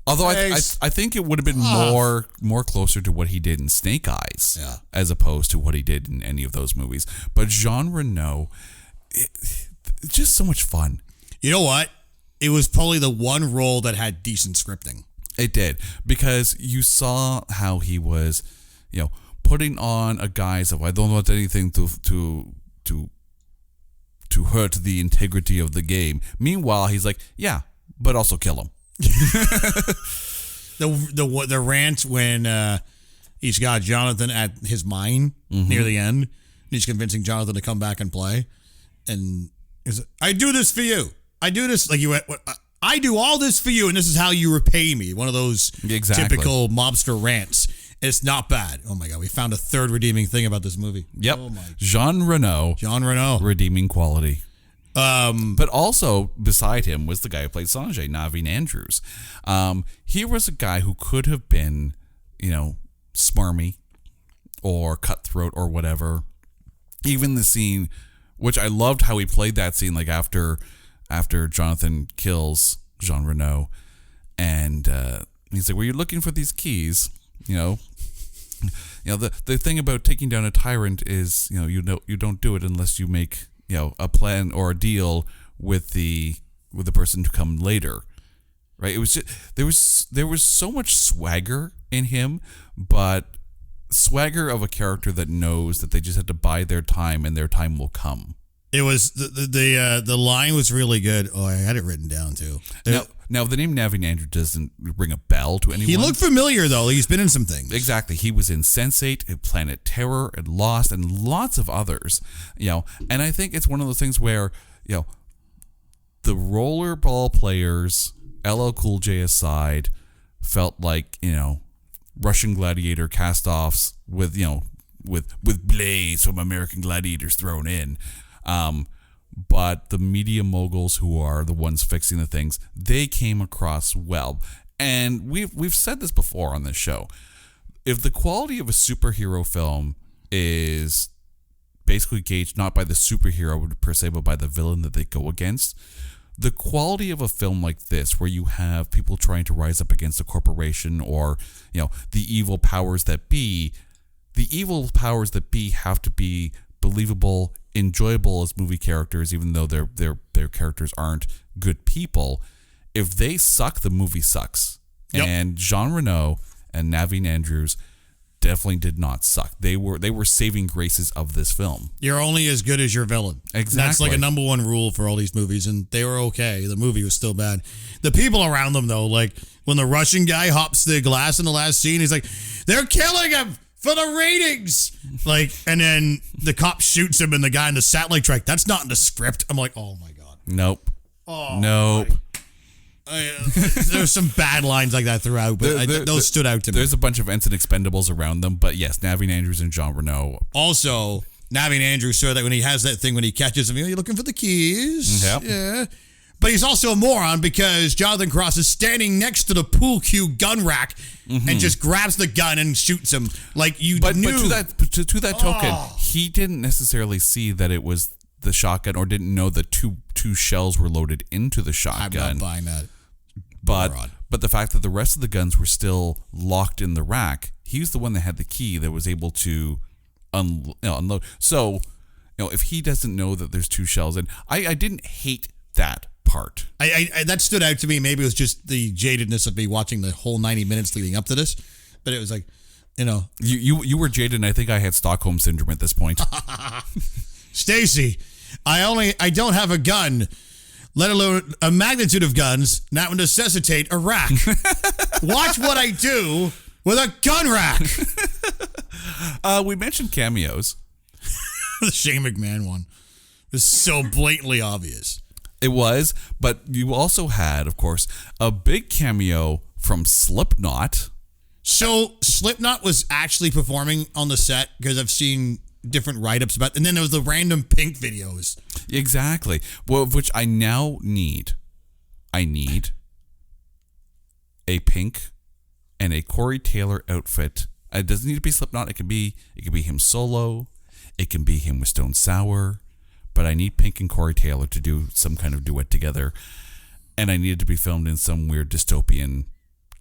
Although I think it would have been more closer to what he did in Snake Eyes, as opposed to what he did in any of those movies. But Jean Reno, it's just so much fun. You know what? It was probably the one role that had decent scripting. It did, because you saw how he was, putting on a guise of I don't want anything to hurt the integrity of the game. Meanwhile, he's like, yeah, but also kill him. The rant when he's got Jonathan at his mine near the end, and he's convincing Jonathan to come back and play, and he's like, I do this for you. I do this like you went. I do all this for you, and this is how you repay me. One of those typical mobster rants. It's not bad. Oh my God, we found a third redeeming thing about this movie. Yep, oh my Jean Reno, redeeming quality. But also beside him was the guy who played Sanjay, Naveen Andrews. He was a guy who could have been, smarmy or cutthroat or whatever. Even the scene, which I loved how he played that scene, like after Jonathan kills Jean Reno, and he's like, "Well, you're looking for these keys, the thing about taking down a tyrant is, you don't do it unless you make." A plan or a deal with the person to come later, right? It was just, there was so much swagger in him, but swagger of a character that knows that they just have to bide their time and their time will come. It was the line was really good. Oh, I had it written down too. Now the name Naveen Andrews doesn't ring a bell to anyone. He looked familiar though. He's been in some things. Exactly. He was in Sense8, Planet Terror, and Lost, and lots of others. And I think it's one of those things where the rollerball players, LL Cool J aside, felt like, Russian Gladiator cast-offs with blades from American Gladiators thrown in. But the media moguls, who are the ones fixing the things, they came across well. And we've said this before on this show. If the quality of a superhero film is basically gauged not by the superhero per se, but by the villain that they go against, the quality of a film like this, where you have people trying to rise up against a corporation or, the evil powers that be, have to be believable, enjoyable as movie characters, even though their characters aren't good people. If they suck, the movie sucks. Yep. And Jean Reno and Naveen Andrews definitely did not suck. They were saving graces of this film. You're only as good as your villain. Exactly. That's like a number one rule for all these movies, and they were okay. The movie was still bad. The people around them, though, like when the Russian guy hops the glass in the last scene, he's like, "They're killing him for the ratings!" And then the cop shoots him, and the guy in the satellite track. That's not in the script. I'm like, oh my god. Nope. Nope. There's some bad lines like that throughout, but those stood out to me. There's a bunch of Ensign Expendables around them, but yes, Naveen Andrews and Jean Reno. Also, Naveen Andrews, so that when he has that thing when he catches him, you're looking for the keys. Yep. Yeah. But he's also a moron because Jonathan Cross is standing next to the pool cue gun rack and just grabs the gun and shoots him like you But knew. to that token, he didn't necessarily see that it was the shotgun or didn't know that two shells were loaded into the shotgun. I'm not buying that. But the fact that the rest of the guns were still locked in the rack, he's the one that had the key that was able to unload. So, if he doesn't know that there's two shells, and I didn't hate that part. I that stood out to me. Maybe it was just the jadedness of me watching the whole 90 minutes leading up to this, but it was like, you were jaded, and I think I had Stockholm syndrome at this point. Stacy, I don't have a gun, let alone a magnitude of guns that would necessitate a rack. Watch what I do with a gun rack. We mentioned cameos. The Shane McMahon one was so blatantly obvious. It was, but you also had, of course, a big cameo from Slipknot. So Slipknot was actually performing on the set, because I've seen different write-ups about, and then there was the random Pink videos. Exactly. Well, which I now need. I need a Pink and a Corey Taylor outfit. It doesn't need to be Slipknot. It can be him solo. It can be him with Stone Sour. But I need Pink and Corey Taylor to do some kind of duet together, and I need it to be filmed in some weird dystopian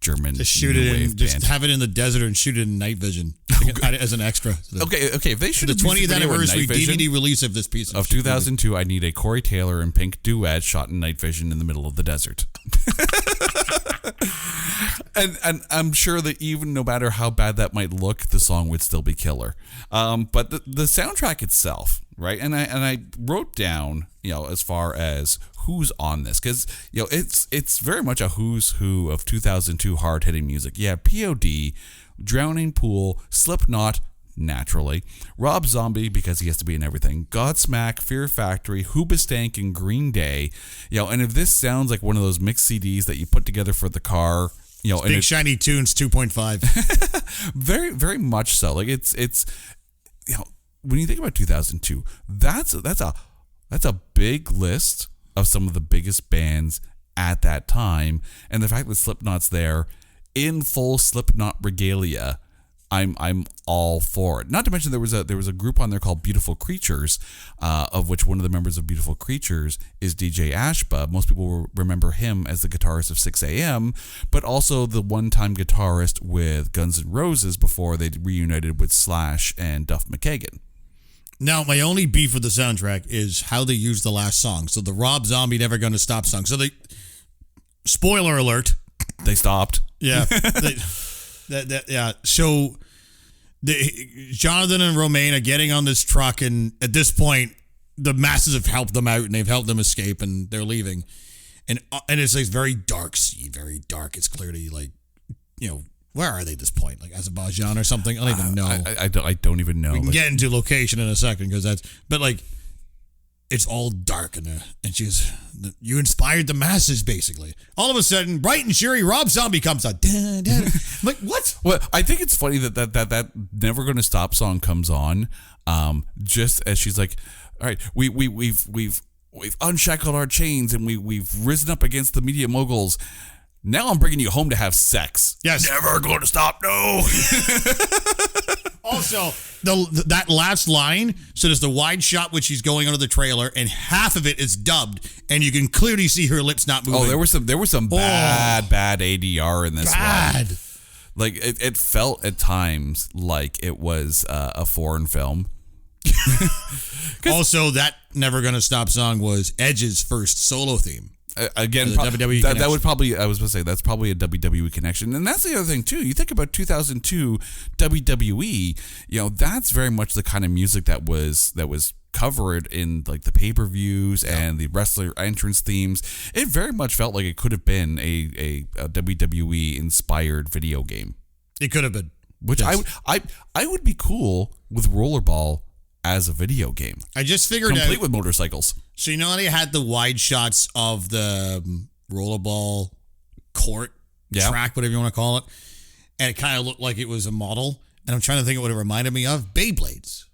German to shoot it in, just have it in the desert and shoot it in night vision as an extra. Okay. If they shoot the 20th anniversary DVD release of this piece of 2002, I need a Corey Taylor and Pink duet shot in night vision in the middle of the desert. And I'm sure that even no matter how bad that might look, the song would still be killer. But the soundtrack itself, right? And I wrote down, as far as who's on this, because it's very much a who's who of 2002 hard hitting music. Yeah, POD, Drowning Pool, Slipknot, naturally, Rob Zombie because he has to be in everything, Godsmack, Fear Factory, Hoobastank, and Green Day. And if this sounds like one of those mixed CDs that you put together for the car, Big Shiny Tunes 2.5. very, very much so. Like it's when you think about 2002, that's a big list of some of the biggest bands at that time, and the fact that Slipknot's there in full Slipknot regalia, I'm all for it. Not to mention there was a group on there called Beautiful Creatures, of which one of the members of Beautiful Creatures is DJ Ashba. Most people will remember him as the guitarist of 6am, but also the one-time guitarist with Guns N' Roses before they reunited with Slash and Duff McKagan. Now, my only beef with the soundtrack is how they used the last song. So the Rob Zombie Never Gonna Stop song. So spoiler alert. They stopped. Yeah. Yeah. So Jonathan and Romaine are getting on this truck, and at this point, the masses have helped them out, and they've helped them escape, and they're leaving. And it's like very dark sea, very dark. It's clearly like, where are they at this point? Like Azerbaijan or something? I don't even know. I don't even know. We can get into location in a second, because but like it's all dark and she's you inspired the masses basically. All of a sudden, bright and cheery Rob Zombie comes out. I'm like, what? Well, I think it's funny that Never Gonna Stop song comes on, just as she's like, all right, we've unshackled our chains and we've risen up against the media moguls. Now I'm bringing you home to have sex. Yes. Never going to stop, no. Also, that last line, so there's the wide shot which she's going under the trailer, and half of it is dubbed, and you can clearly see her lips not moving. Oh, there was some bad ADR in this one. Like it felt at times like it was a foreign film. Also, that Never Gonna Stop song was Edge's first solo theme. Again, WWE that would probably, I was going to say, that's probably a WWE connection. And that's the other thing, too. You think about 2002 WWE, that's very much the kind of music that was covered in like the pay-per-views and the wrestler entrance themes. It very much felt like it could have been a WWE inspired video game. It could have been. Which yes. I would be cool with Rollerball as a video game. I just figured complete with motorcycles. So you know how they had the wide shots of the rollerball court track, whatever you want to call it, and it kind of looked like it was a model. And I'm trying to think of what it reminded me of. Beyblades.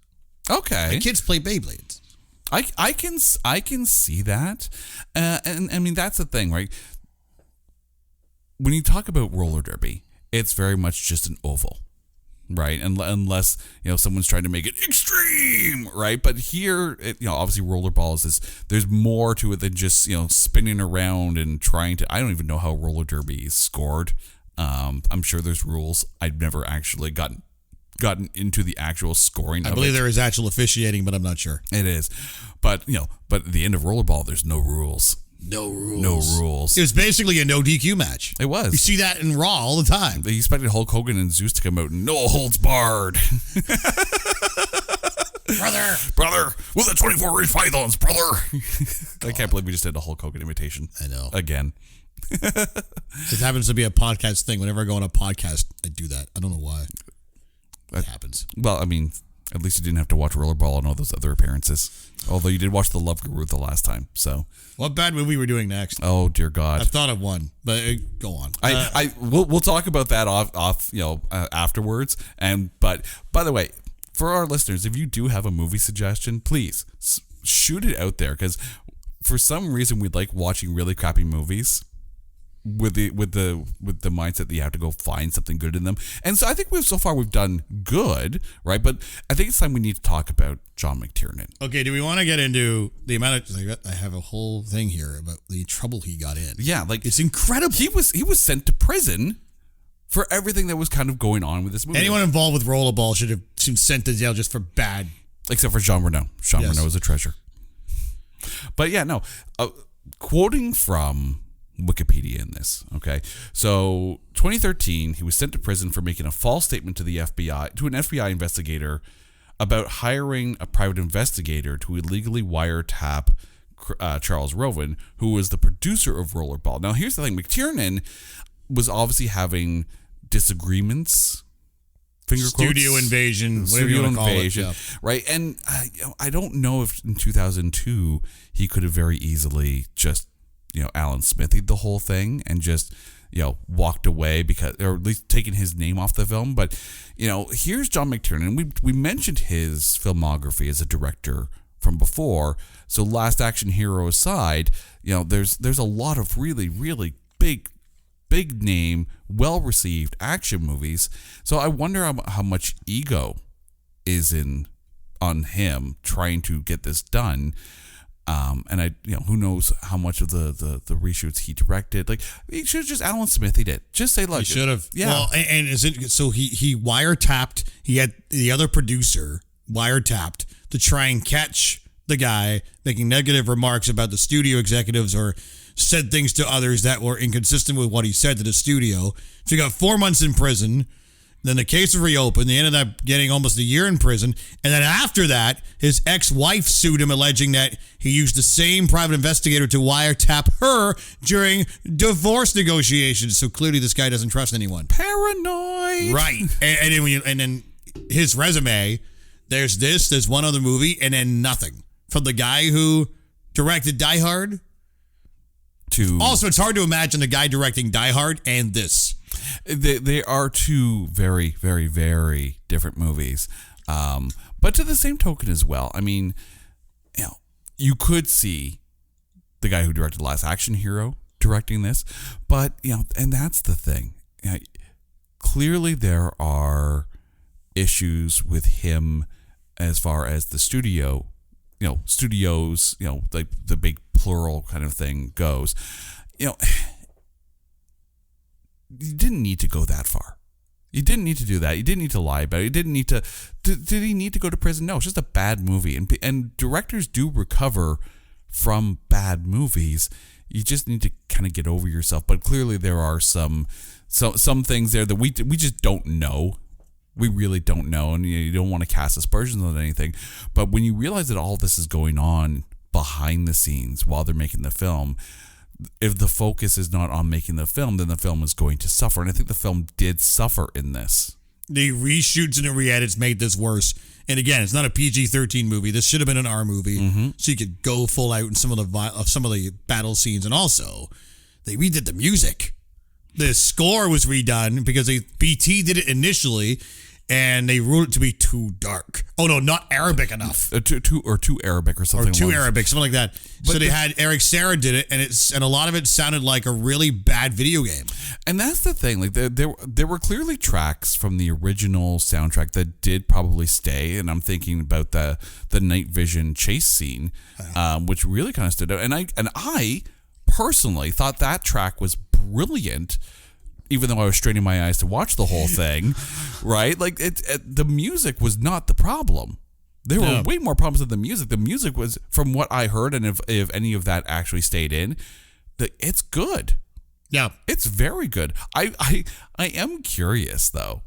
Okay, the kids play Beyblades. I can see that, and I mean that's the thing, right? When you talk about roller derby, it's very much just an oval. Right, unless someone's trying to make it extreme, right? But here, obviously, rollerball is this. There's more to it than just spinning around and trying to. I don't even know how roller derby is scored. I'm sure there's rules. I've never actually gotten into the actual scoring. I believe there is actual officiating, but I'm not sure. It is, but but at the end of rollerball, there's no rules. No rules. No rules. It was basically a no DQ match. It was. You see that in Raw all the time. They expected Hulk Hogan and Zeus to come out and no holds barred. Brother, with the 24-inch pythons, brother. I can't believe we just did a Hulk Hogan imitation. I know. Again. It happens to be a podcast thing. Whenever I go on a podcast, I do that. I don't know why. It happens. Well, I mean, at least you didn't have to watch Rollerball and all those other appearances. Although you did watch The Love Guru the last time, so. What bad movie we're doing next? Oh dear God! I thought of one, but go on. We'll talk about that off afterwards. But by the way, for our listeners, if you do have a movie suggestion, please shoot it out there because for some reason we like watching really crappy movies. With the mindset that you have to go find something good in them, and so I think we've done good, right? But I think it's time we need to talk about John McTiernan. Okay, do we want to get into the amount of? I have a whole thing here about the trouble he got in. Yeah, like it's incredible. He was sent to prison for everything that was kind of going on with this movie. Anyone involved with Rollerball should have been sent to jail just for bad, except for Jean Reno. Jean Reno is a treasure. But yeah, no, quoting from Wikipedia in this, okay? So, 2013, he was sent to prison for making a false statement to an FBI investigator about hiring a private investigator to illegally wiretap Charles Roven, who was the producer of Rollerball. Now, here's the thing. McTiernan was obviously having disagreements, studio invasion, whatever you want to call it, yeah. Right? And I don't know if in 2002 he could have very easily just Alan Smithied the whole thing and just, walked away because, or at least taken his name off the film. But, here's John McTiernan. We mentioned his filmography as a director from before. So Last Action Hero aside, there's a lot of really, really big name, well-received action movies. So I wonder how much ego is on him trying to get this done. And who knows how much of the reshoots he directed. Like, he should have just Alan Smithied it. Just say, like, he should have. Yeah. Well, and so he wiretapped, he had the other producer wiretapped to try and catch the guy making negative remarks about the studio executives or said things to others that were inconsistent with what he said to the studio. So he got 4 months in prison. Then the case was reopened. They ended up getting almost a year in prison. And then after that, his ex-wife sued him, alleging that he used the same private investigator to wiretap her during divorce negotiations. So clearly this guy doesn't trust anyone. Paranoid. Right. And then his resume, there's one other movie, and then nothing from the guy who directed Die Hard. Also, it's hard to imagine the guy directing Die Hard and this. They are two very, very, very different movies. But to the same token as well, I mean, you could see the guy who directed Last Action Hero directing this, but, and that's the thing. Clearly there are issues with him as far as the studios, like the big plural kind of thing goes. You didn't need to go that far. You didn't need to do that. You didn't need to lie about it. You didn't need to. Did he need to go to prison? No, it's just a bad movie. And directors do recover from bad movies. You just need to kind of get over yourself. But clearly there are some things there that we just don't know. We really don't know, and you don't want to cast aspersions on anything. But when you realize that all this is going on behind the scenes while they're making the film, if the focus is not on making the film, then the film is going to suffer. And I think the film did suffer in this. The reshoots and the re-edits made this worse. And again, it's not a PG-13 movie. This should have been an R movie, so you could go full out in some of the battle scenes. And also, they redid the music. The score was redone because BT did it initially, and they wrote it to be too dark. Oh no, not Arabic enough. Too Arabic or something. Or too Arabic, something like that. But so they had Eric Serra did it, and a lot of it sounded like a really bad video game. And that's the thing. Like there were clearly tracks from the original soundtrack that did probably stay. And I'm thinking about the night vision chase scene, which really kind of stood out. And I personally thought that track was brilliant, even though I was straining my eyes to watch the whole thing, right? Like the music was not the problem. There were way more problems with the music. The music was, from what I heard, and if any of that actually stayed in, it's good. Yeah, it's very good. I am curious though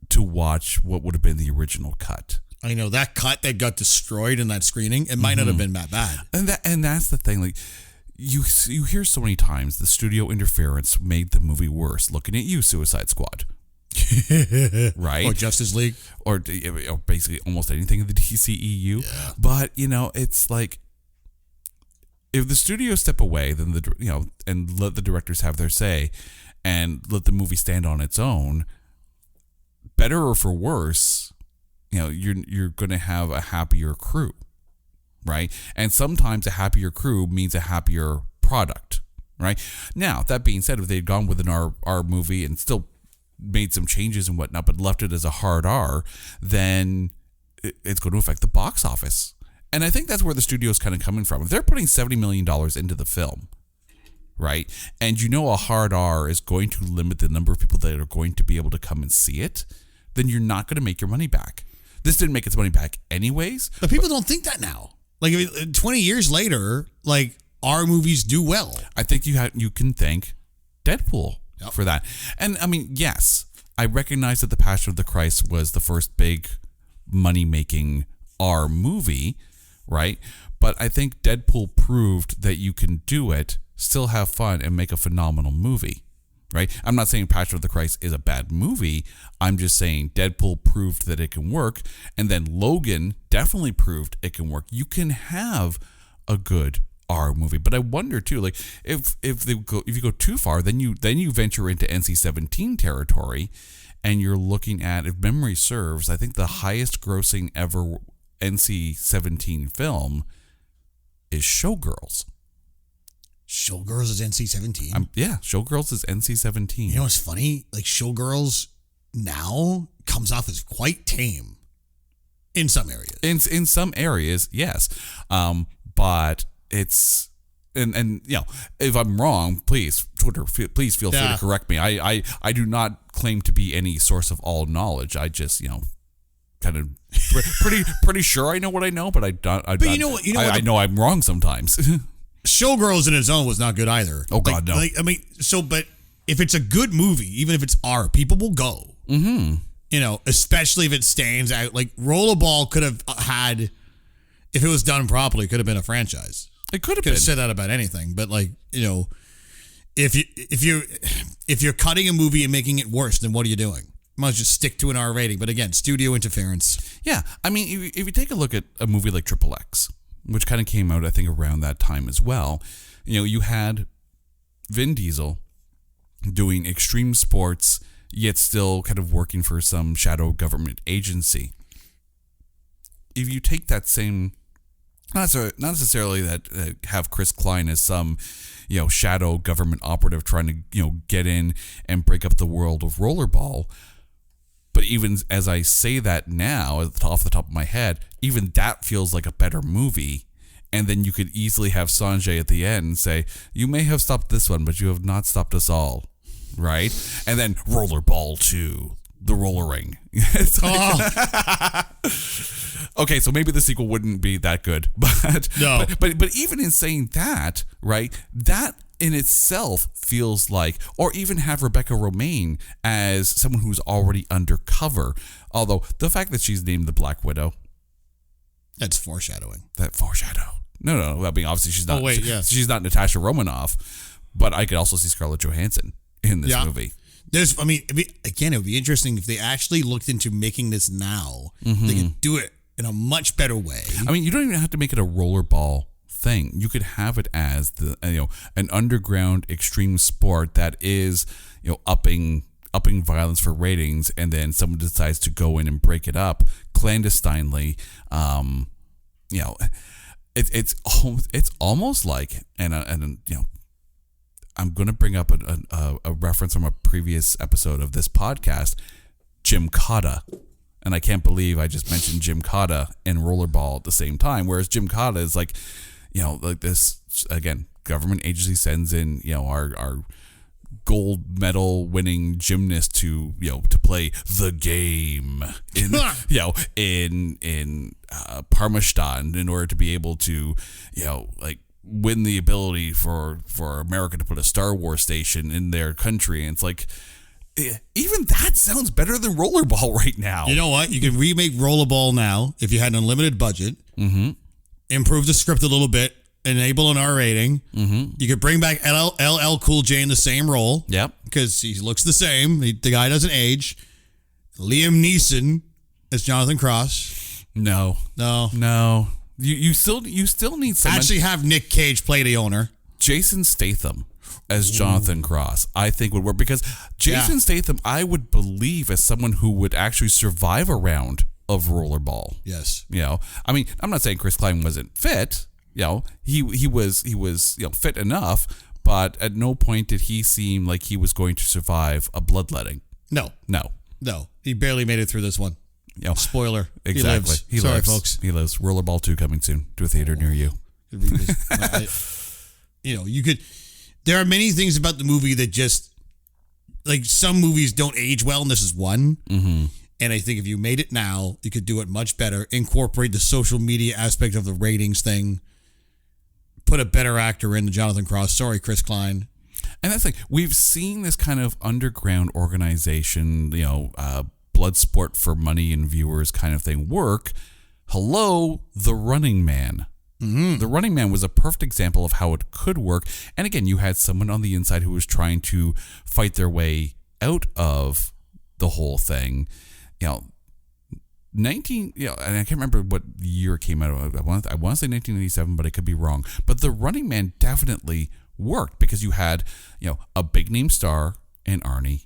to watch what would have been the original cut. I know that cut that got destroyed in that screening. It might not have been that bad. And that's the thing. Like, you hear so many times the studio interference made the movie worse. Looking at you, Suicide Squad. Right? Or Justice League. Or basically almost anything in the DCEU. Yeah. But, it's like, if the studios step away, then and let the directors have their say and let the movie stand on its own, better or for worse, you're going to have a happier crew. Right? And sometimes a happier crew means a happier product, right? Now, that being said, if they'd gone with an R movie and still made some changes and whatnot, but left it as a hard R, then it's going to affect the box office. And I think that's where the studio's kind of coming from. If they're putting $70 million into the film, right? And a hard R is going to limit the number of people that are going to be able to come and see it, then you're not going to make your money back. This didn't make its money back anyways. But people don't think that now. Like 20 years later, like our movies do well. I think you can thank Deadpool for that. And I mean, yes, I recognize that The Passion of the Christ was the first big money-making R movie, right? But I think Deadpool proved that you can do it, still have fun, and make a phenomenal movie. Right? I'm not saying Passion of the Christ is a bad movie. I'm just saying Deadpool proved that it can work, and then Logan definitely proved it can work. You can have a good R movie, but I wonder too, like if you go too far, then you venture into NC-17 territory, and you're looking at, if memory serves, I think the highest grossing ever NC-17 film is Showgirls. Showgirls is NC-17? Yeah, Showgirls is NC-17. You know what's funny? Like, Showgirls now comes off as quite tame in some areas. In some areas, yes. But it's... And if I'm wrong, please, Twitter, please feel free to correct me. I do not claim to be any source of all knowledge. I just, kind of pretty sure I know what I know, but I don't. You know what? I know I'm wrong sometimes. Showgirls in its own was not good either. Oh God, no. But if it's a good movie, even if it's R, people will go. Mm-hmm. Especially if it stands out. Like Rollerball could have had, if it was done properly, could have been a franchise. It could have been. Could have said that about anything, but if you're cutting a movie and making it worse, then what are you doing? Might just stick to an R rating. But again, studio interference. Yeah. I mean, if you take a look at a movie like Triple X, which kind of came out, I think, around that time as well, you had Vin Diesel doing extreme sports, yet still kind of working for some shadow government agency. If you take that same, not necessarily that have Chris Klein as some, shadow government operative trying to, get in and break up the world of Rollerball. But even as I say that now, off the top of my head, even that feels like a better movie. And then you could easily have Sanjay at the end say, "You may have stopped this one, but you have not stopped us all." Right? And then Rollerball 2, the roller ring. Okay, so maybe the sequel wouldn't be that good. But no. But even in saying that, right, that in itself feels like, or even have Rebecca Romijn as someone who's already undercover. Although the fact that she's named the Black Widow, that's foreshadowing. That foreshadow. No. I mean, obviously she's not. Oh wait, yeah. She's not Natasha Romanoff, but I could also see Scarlett Johansson in this movie. It would be interesting if they actually looked into making this now. Mm-hmm. They could do it in a much better way. I mean, you don't even have to make it a rollerball thing. You could have it as an underground extreme sport that is upping violence for ratings, and then someone decides to go in and break it up clandestinely. It's almost like I'm going to bring up a reference from a previous episode of this podcast, Jim Cotta. And I can't believe I just mentioned Jim Cotta and Rollerball at the same time. Whereas Jim Cotta is like this, again, government agency sends in, our gold medal winning gymnast to play the game in, in Parmesan in order to be able to, win the ability for America to put a Star Wars station in their country. And it's like, even that sounds better than Rollerball right now. You know what? You can remake Rollerball now if you had an unlimited budget. Mm-hmm. Improve the script a little bit. Enable an R rating. Mm-hmm. You could bring back LL Cool J in the same role. Yep. Because he looks the same. The guy doesn't age. Liam Neeson as Jonathan Cross. No. You still need someone. Actually have Nick Cage play the owner. Jason Statham as Jonathan Cross, I think would work, because Jason Statham, I would believe, as someone who would actually survive a round of Rollerball. Yes. I mean, I'm not saying Chris Klein wasn't fit. He was fit enough, but at no point did he seem like he was going to survive a bloodletting. No. He barely made it through this one. Spoiler. Exactly. He lives. Sorry, folks. He lives. Rollerball 2 coming soon to a theater near you. You could. There are many things about the movie that just, like, some movies don't age well, and this is one. Mm-hmm. And I think if you made it now, you could do it much better. Incorporate the social media aspect of the ratings thing. Put a better actor in, Jonathan Cross. Sorry, Chris Klein. And that's like, we've seen this kind of underground organization, blood sport for money and viewers kind of thing work. Hello, The Running Man. Mm-hmm. The Running Man was a perfect example of how it could work. And again, you had someone on the inside who was trying to fight their way out of the whole thing. And I can't remember what year it came out. I want to say 1987, but I could be wrong. But The Running Man definitely worked because you had, a big name star in Arnie,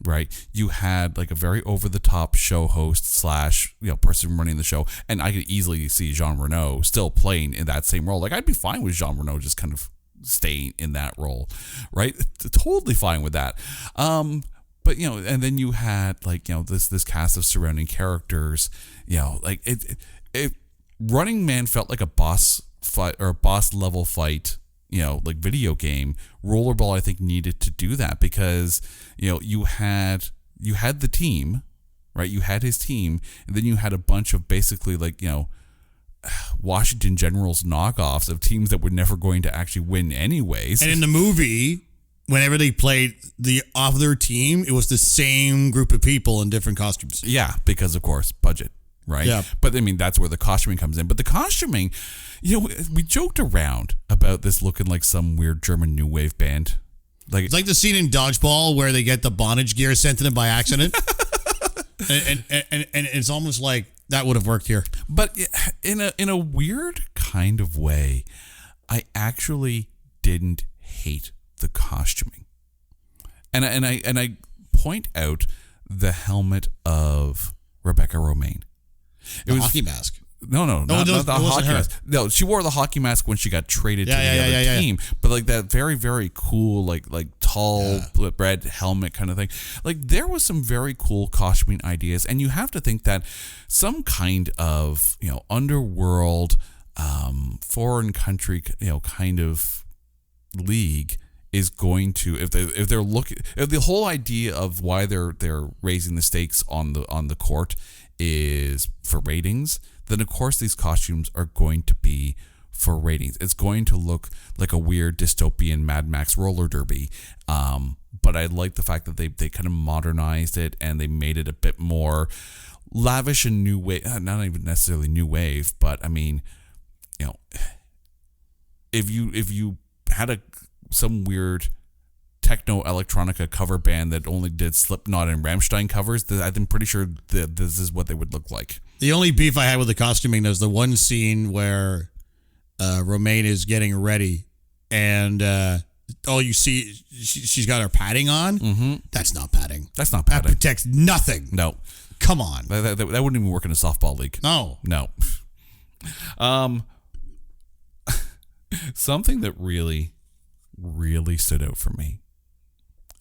right? You had like a very over the top show host / person running the show, and I could easily see Jean Reno still playing in that same role. Like, I'd be fine with Jean Reno just kind of staying in that role, right? Totally fine with that. But and then you had this cast of surrounding characters. Like it Running Man felt like a boss fight or a boss level fight. Like video game. Rollerball, I think, needed to do that because you had the team, right? You had his team, and then you had a bunch of basically Washington Generals knockoffs of teams that were never going to actually win anyways. And in the movie, whenever they played the other team, it was the same group of people in different costumes. Yeah, because of course, budget, right? Yeah. But I mean, that's where the costuming comes in. But the costuming, we joked around about this looking like some weird German new wave band. It's like the scene in Dodgeball where they get the bondage gear sent to them by accident. and it's almost like that would have worked here. But in a weird kind of way, I actually didn't hate the costuming, and I point out the helmet of Rebecca Romaine. It was hockey mask. No, not the hockey mask. No, she wore the hockey mask when she got traded to the other team. But like that very, very cool, like tall red helmet kind of thing. Like there was some very cool costuming ideas, and you have to think that some kind of underworld, foreign country, kind of league is going to if they're looking if the whole idea of why they're raising the stakes on the court is for ratings, then of course these costumes are going to be for ratings. It's going to look like a weird dystopian Mad Max roller derby. But I like the fact that they kind of modernized it and they made it a bit more lavish and new wave. Not even necessarily new wave, but I mean, if you had some weird techno electronica cover band that only did Slipknot and Rammstein covers, I'm pretty sure that this is what they would look like. The only beef I had with the costuming is the one scene where Romaine is getting ready and all you see, she's got her padding on. Mm-hmm. That's not padding. That's not padding. That protects nothing. No. Come on. That wouldn't even work in a softball league. No. Something that really, really stood out for me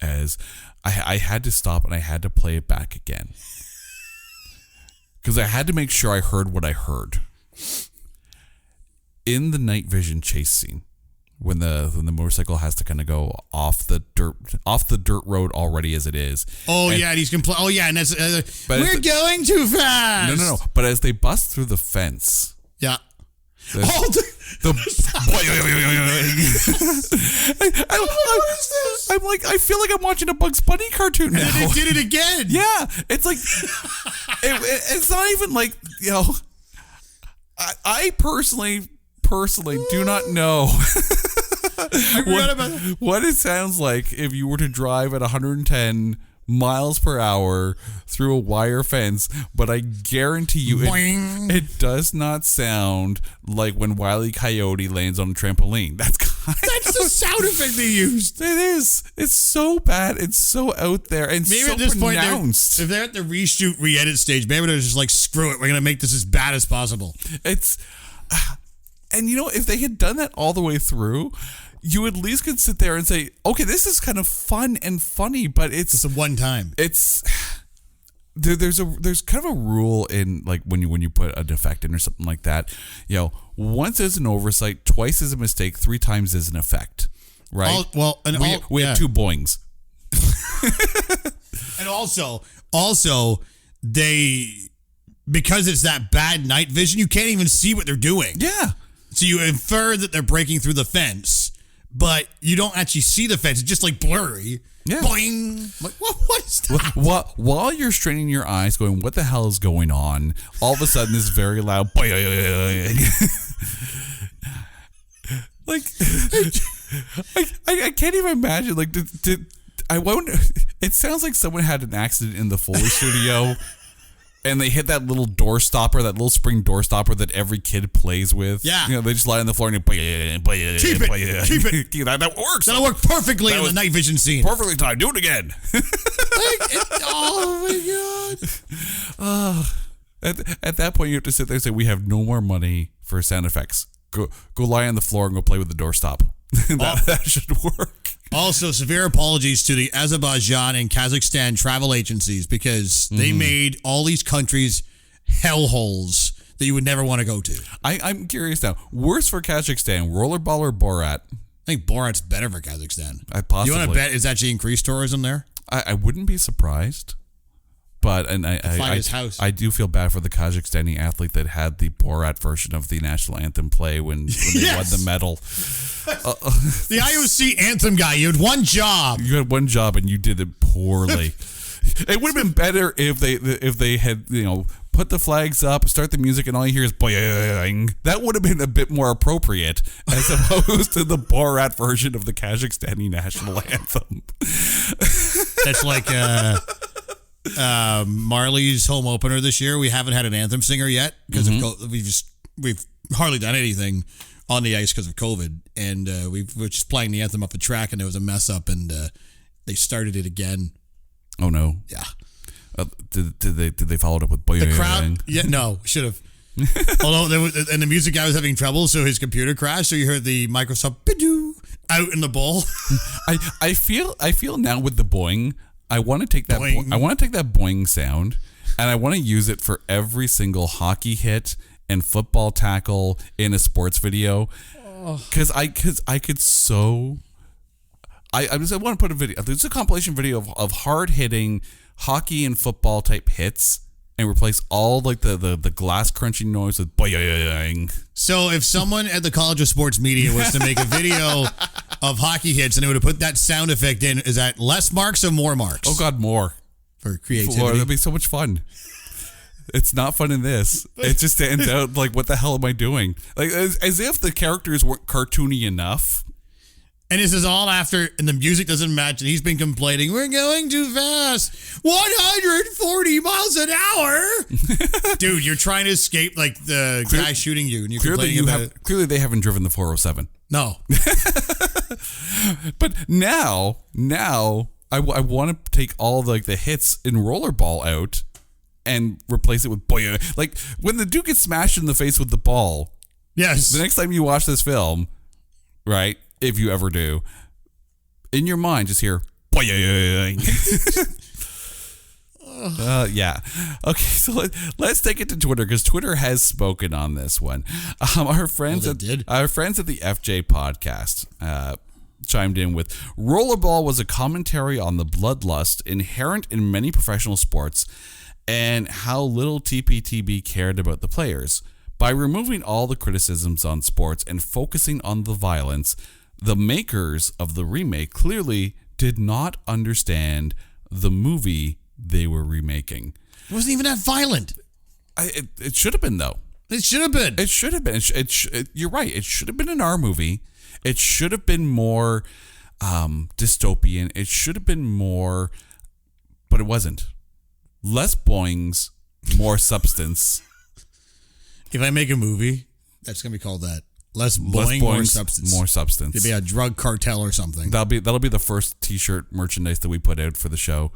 as I had to stop and I had to play it back again. Because I had to make sure I heard what I heard. In the night vision chase scene, when the motorcycle has to kind of go off the dirt road already as it is. Oh, and he's complaining. Oh, yeah, and that's we're going too fast. No. But as they bust through the fence. Yeah. I'm like, I feel like I'm watching a Bugs Bunny cartoon now. And they did it again. Yeah, it's like it's not even like I personally do not know what it sounds like if you were to drive at 110 miles per hour through a wire fence, but I guarantee you it does not sound like when Wile E. Coyote lands on a trampoline. That's the sound effect they used. It is. It's so bad. It's so out there and maybe so at this pronounced. Point, if they're at the reshoot, re-edit stage, maybe they're just like, screw it, we're gonna make this as bad as possible. It's and if they had done that all the way through, you at least could sit there and say, okay, this is kind of fun and funny, but it's a one time. It's there's kind of a rule in like when you put a defect in or something like that. Once is an oversight, twice is a mistake, 3 times is an effect, right? We have 2 boings. And also they, because it's that bad night vision, you can't even see what they're doing. Yeah. So you infer that they're breaking through the fence, but you don't actually see the fence. It's just like blurry. Yeah. Boing. Like, what is that? While you're straining your eyes going, what the hell is going on? All of a sudden, this very loud boing. Like, I can't even imagine. Like, I wonder. It sounds like someone had an accident in the Foley studio. And they hit that little door stopper, that little spring door stopper that every kid plays with. Yeah. They just lie on the floor and keep it. That works. That'll work perfectly in the night vision scene. Perfectly timed. Do it again. Oh my God. At that point, you have to sit there and say, we have no more money for sound effects. Go lie on the floor and go play with the doorstop. That should work. Also, severe apologies to the Azerbaijan and Kazakhstan travel agencies because they made all these countries hellholes that you would never want to go to. I'm curious now. Worse for Kazakhstan, Rollerball or Borat? I think Borat's better for Kazakhstan. Possibly. You want to bet it's actually increased tourism there? I wouldn't be surprised. But I do feel bad for the Kazakhstani athlete that had the Borat version of the national anthem play when they won the medal. The IOC anthem guy, you had one job. You had one job and you did it poorly. It would have been better if they had put the flags up, start the music, and all you hear is boing. That would have been a bit more appropriate as opposed to the Borat version of the Kazakhstani national anthem. That's like Marley's home opener this year. We haven't had an anthem singer yet because we've hardly done anything on the ice because of COVID, and we're just playing the anthem up the track, and there was a mess up, and they started it again. Oh no! Yeah. Did they follow it up with boy? The crowd? Yeah, no, should have. Although and the music guy was having trouble, so his computer crashed. So you heard the Microsoft "Bidoo" out in the bowl. I feel now with the boing. I want to take that. I want to take that boing sound, and I want to use it for every single hockey hit and football tackle in a sports video. Because I could so. I want to put a video. There's a compilation video of hard hitting hockey and football type hits, and replace all like the glass crunching noise with boing. So if someone at the College of Sports Media was to make a video of hockey hits and they would have put that sound effect in, is that less marks or more marks? Oh God, more for creativity. Lord, that'd be so much fun. It's not fun in this. It just stands out like, what the hell am I doing? Like as if the characters weren't cartoony enough. And this is all after, and the music doesn't match, and he's been complaining, we're going too fast, 140 miles an hour. Dude, you're trying to escape like the guy shooting you, and you're complaining about it. Clearly they haven't driven the 407. No. But now I want to take all the hits in Rollerball out and replace it with boy. Like when the dude gets smashed in the face with the ball. Yes. The next time you watch this film, right? If you ever do, in your mind, just hear boing. Yeah. Okay, so let's take it to Twitter because Twitter has spoken on this one. Our friends at the FJ podcast chimed in with Rollerball was a commentary on the bloodlust inherent in many professional sports and how little TPTB cared about the players. By removing all the criticisms on sports and focusing on the violence, the makers of the remake clearly did not understand the movie they were remaking. It wasn't even that violent. It should have been, though. It should have been. It should have been. You're right. It should have been in our movie. It should have been more dystopian. It should have been more, but it wasn't. Less boings, more substance. If I make a movie, that's going to be called that. Less boing, more substance. More substance. It'd be a drug cartel or something. That'll be the first T-shirt merchandise that we put out for the show.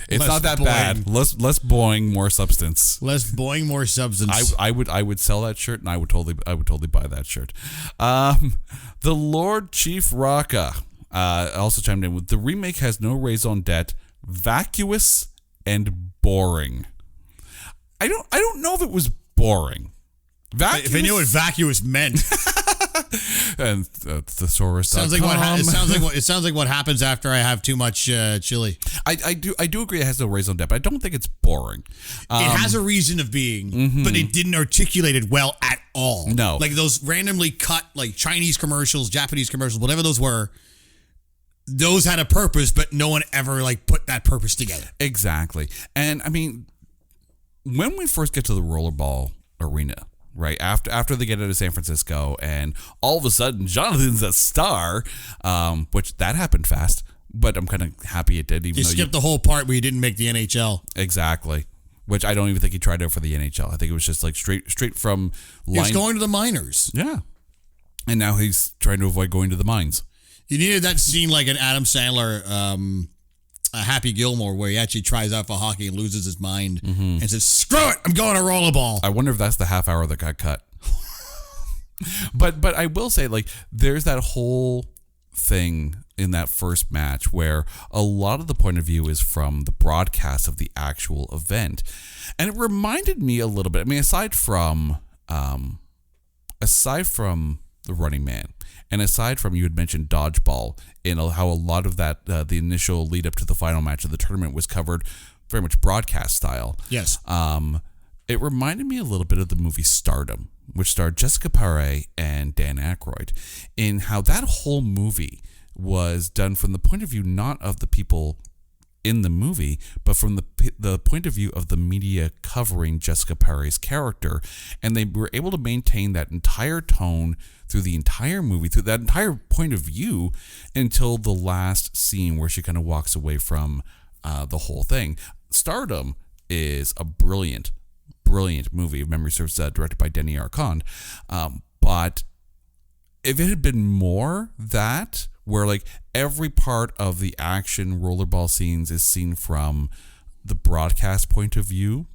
It's less not that boing. Bad. Less boing, more substance. Less boing, more substance. I would sell that shirt, and I would totally buy that shirt. The Lord Chief Raka also chimed in with the remake has no raison d'etre, vacuous and boring. I don't know if it was boring. Vacuous? If I knew what vacuous meant. And thesaurus. It sounds like what happens after I have too much chili. I do agree it has no raison d'etre, but I don't think it's boring. It has a reason of being, but it didn't articulate it well at all. No. Like those randomly cut like Chinese commercials, Japanese commercials, whatever those were, those had a purpose, but no one ever like put that purpose together. Exactly. And I mean, when we first get to the Rollerball arena, right after they get out of San Francisco, and all of a sudden Jonathan's a star, which that happened fast, but I'm kind of happy it did. Even you though skipped the whole part where you didn't make the NHL. Exactly, which I don't even think he tried out for the NHL. I think it was just like straight from line. He was going to the minors. Yeah, and now he's trying to avoid going to the mines. You needed that scene like an Adam Sandler. Happy Gilmore, where he actually tries out for hockey and loses his mind and says, "Screw it, I'm going to Rollerball." I wonder if that's the half hour that got cut. But I will say, like, there's that whole thing in that first match where a lot of the point of view is from the broadcast of the actual event, and it reminded me a little bit. I mean, aside from the Running Man, and aside from, you had mentioned dodgeball, and how a lot of that, the initial lead up to the final match of the tournament was covered very much broadcast style. Yes. It reminded me a little bit of the movie Stardom, which starred Jessica Paré and Dan Aykroyd, in how that whole movie was done from the point of view not of the people in the movie, but from the point of view of the media covering Jessica Paré's character, and they were able to maintain that entire tone through the entire movie, through that entire point of view, until the last scene where she kind of walks away from the whole thing. Stardom is a brilliant movie, if memory serves, directed by Denny Arcand. But if it had been more that, where like every part of the action rollerball scenes is seen from the broadcast point of view,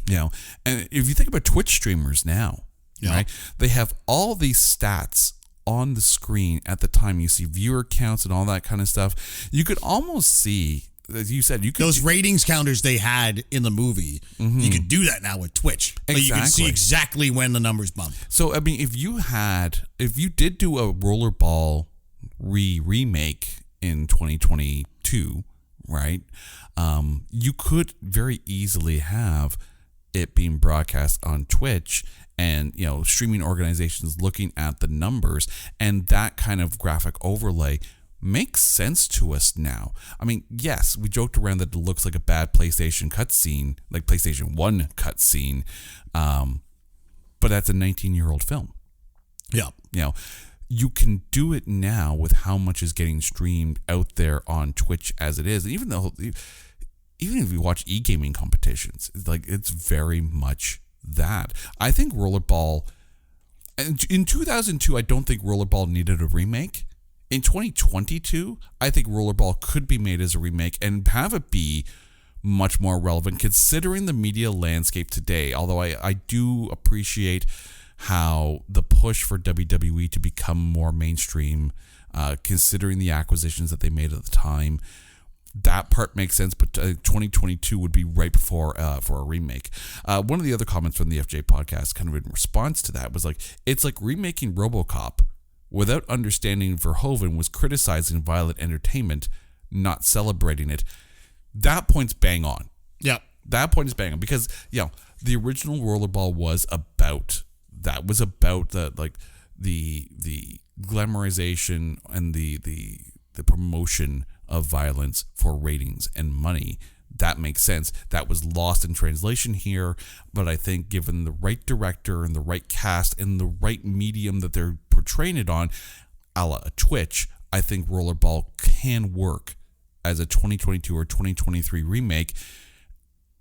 and if you think about Twitch streamers now, right, they have all these stats on the screen at the time. You see viewer counts and all that kind of stuff. You could almost see, as you said, those ratings counters they had in the movie. Mm-hmm. You could do that now with Twitch. Exactly. You can see exactly when the numbers bump. So I mean, if you did do a Rollerball remake in 2022, right? You could very easily have it being broadcast on Twitch, and streaming organizations looking at the numbers, and that kind of graphic overlay makes sense to us now. I mean, yes, we joked around that it looks like a bad PlayStation cutscene, like PlayStation 1 cutscene, but that's a 19-year-old film. Yeah. You can do it now with how much is getting streamed out there on Twitch as it is. And even if you watch e-gaming competitions, it's very much that. I think Rollerball, and in 2002, I don't think Rollerball needed a remake. In 2022, I think Rollerball could be made as a remake and have it be much more relevant considering the media landscape today. Although I do appreciate how the push for WWE to become more mainstream, considering the acquisitions that they made at the time, that part makes sense, but 2022 would be right for a remake. One of the other comments from the FJ podcast, kind of in response to that, was like, it's like remaking RoboCop without understanding Verhoeven was criticizing violent entertainment, not celebrating it. That point's bang on. Yeah, that point is bang on, because the original Rollerball was about that. Was about the glamorization and the promotion of violence for ratings and money. That makes sense. That was lost in translation here, but I think given the right director and the right cast and the right medium that they're portraying it on, a la Twitch, I think Rollerball can work as a 2022 or 2023 remake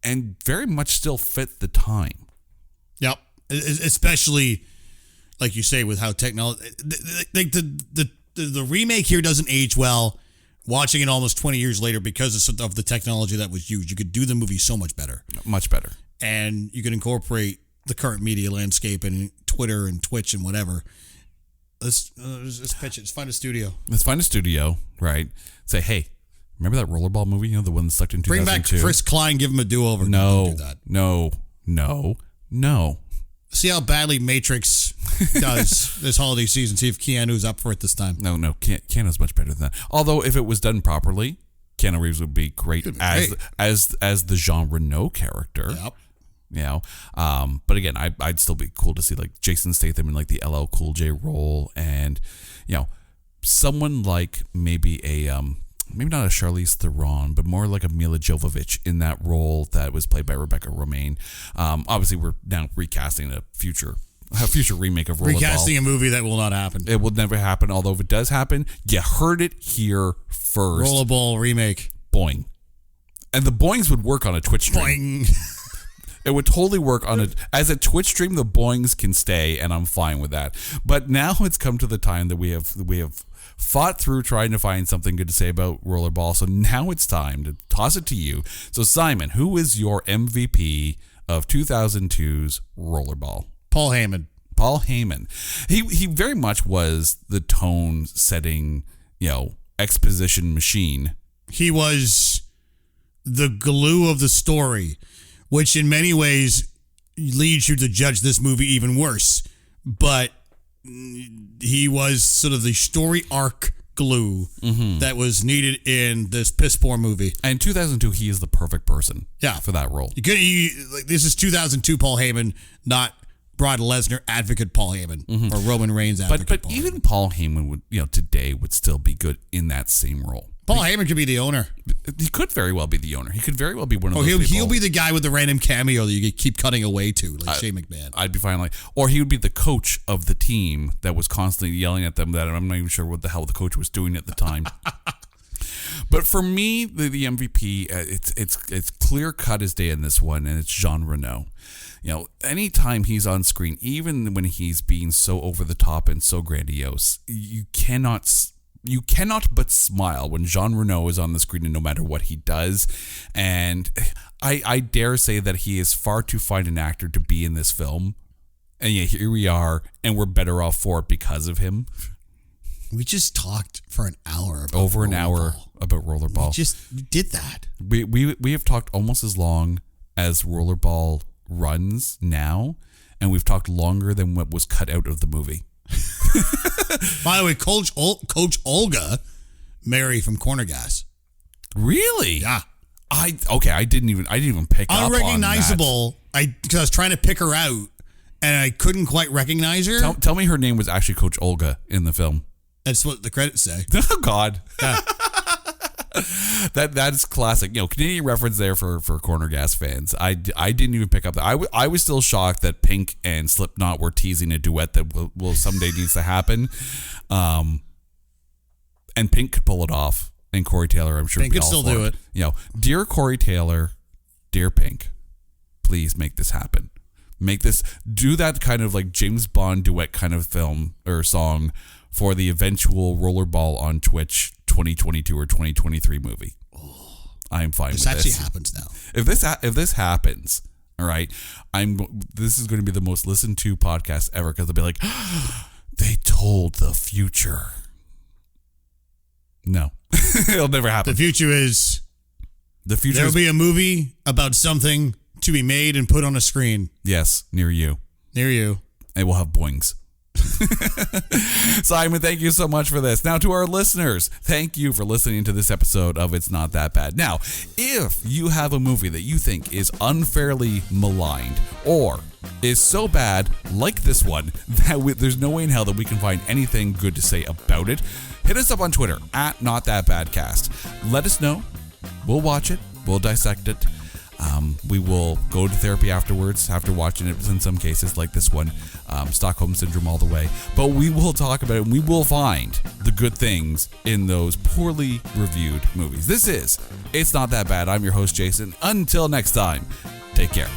and very much still fit the time. Yep. Especially, like you say, with how technology, the remake here doesn't age well. Watching it almost 20 years later, because of the technology that was used, you could do the movie so much better. Much better. And you could incorporate the current media landscape and Twitter and Twitch and whatever. Let's pitch it. Let's find a studio. Right? Say, hey, remember that Rollerball movie? The one that sucked in 2002? Bring back Chris Klein, give him a do-over. No, don't do that. No. See how badly Matrix does this holiday season. See if Keanu's up for it this time. No. Keanu's much better than that. Although, if it was done properly, Keanu Reeves would be great as the Jean Reno character. Yep. But again, I'd still be cool to see like Jason Statham in like the LL Cool J role, and someone like maybe maybe not a Charlize Theron, but more like a Mila Jovovich in that role that was played by Rebecca Romijn. Obviously, we're now recasting a future remake of Rollerball. Recasting a movie that will not happen. It will never happen, although if it does happen, you heard it here first. Rollerball remake. Boing. And the boings would work on a Twitch stream. Boing. It would totally work on as a Twitch stream. The boings can stay, and I'm fine with that. But now it's come to the time that we have fought through trying to find something good to say about Rollerball. So now it's time to toss it to you. So Simon, who is your MVP of 2002's Rollerball? Paul Heyman. He very much was the tone setting, exposition machine. He was the glue of the story, which in many ways leads you to judge this movie even worse. But he was sort of the story arc glue that was needed in this piss poor movie. And in 2002, he is the perfect person for that role. This is 2002 Paul Heyman, not Brock Lesnar advocate Paul Heyman or Roman Reigns advocate But Paul even Heyman. Paul Heyman would, today would still be good in that same role. Paul Heyman could be the owner. He could very well be the owner. He could very well be one of those people. He'll be the guy with the random cameo that you keep cutting away to, like Shane McMahon. I'd be fine. Or he would be the coach of the team that was constantly yelling at them that I'm not even sure what the hell the coach was doing at the time. But for me, the MVP, it's clear cut as day in this one, and it's Jean Reno. Anytime he's on screen, even when he's being so over the top and so grandiose, you cannot but smile when Jean Reno is on the screen, and no matter what he does. And I dare say that he is far too fine an actor to be in this film. And yet here we are, and we're better off for it because of him. We just talked for an hour about over an hour about Rollerball. We just did that. We have talked almost as long as Rollerball runs now, and we've talked longer than what was cut out of the movie. By the way, Coach Olga, Mary from Corner Gas. Really? Yeah. I didn't even pick up on that. Unrecognizable. Because I was trying to pick her out, and I couldn't quite recognize her. Tell me her name was actually Coach Olga in the film. That's what the credits say. Oh God. Yeah. That is classic. Canadian reference there for Corner Gas fans. I didn't even pick up that. I was still shocked that Pink and Slipknot were teasing a duet that will someday needs to happen. And Pink could pull it off, and Corey Taylor, I'm sure, Pink could still do it. Dear Corey Taylor, dear Pink, please make this happen. Do that kind of like James Bond duet kind of film or song for the eventual Rollerball on Twitch 2022 or 2023 movie. I'm fine with this. This actually happens now. If this happens, all right, this is going to be the most listened to podcast ever, because they'll be like, they told the future. No, it'll never happen. The future is there'll be a movie about something to be made and put on a screen. Yes, near you. And we'll have boings. Simon, thank you so much for this. Now, to our listeners, thank you for listening to this episode of It's Not That Bad. Now, if you have a movie that you think is unfairly maligned or is so bad, like this one, that there's no way in hell that we can find anything good to say about it, hit us up on Twitter at NotThatBadCast. Let us know. We'll watch it. We'll dissect it. We will go to therapy afterwards, after watching it in some cases, like this one, Stockholm Syndrome all the way. But we will talk about it, and we will find the good things in those poorly reviewed movies. This is It's Not That Bad. I'm your host, Jason. Until next time, take care.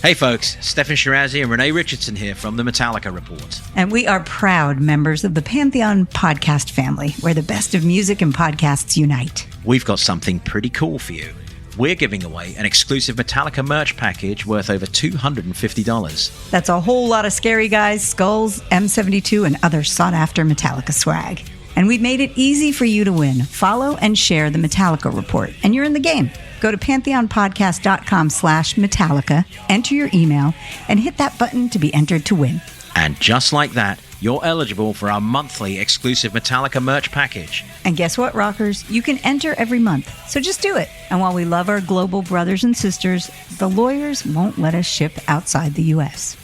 Hey folks, Stefan Shirazi and Renee Richardson here from the Metallica Report. And we are proud members of the Pantheon podcast family, where the best of music and podcasts unite. We've got something pretty cool for you. We're giving away an exclusive Metallica merch package worth over $250. That's a whole lot of Scary Guys, skulls, M72, and other sought-after Metallica swag. And we've made it easy for you to win. Follow and share the Metallica Report, and you're in the game. Go to pantheonpodcast.com/Metallica, enter your email, and hit that button to be entered to win. And just like that, you're eligible for our monthly exclusive Metallica merch package. And guess what, rockers? You can enter every month, so just do it. And while we love our global brothers and sisters, the lawyers won't let us ship outside the U.S.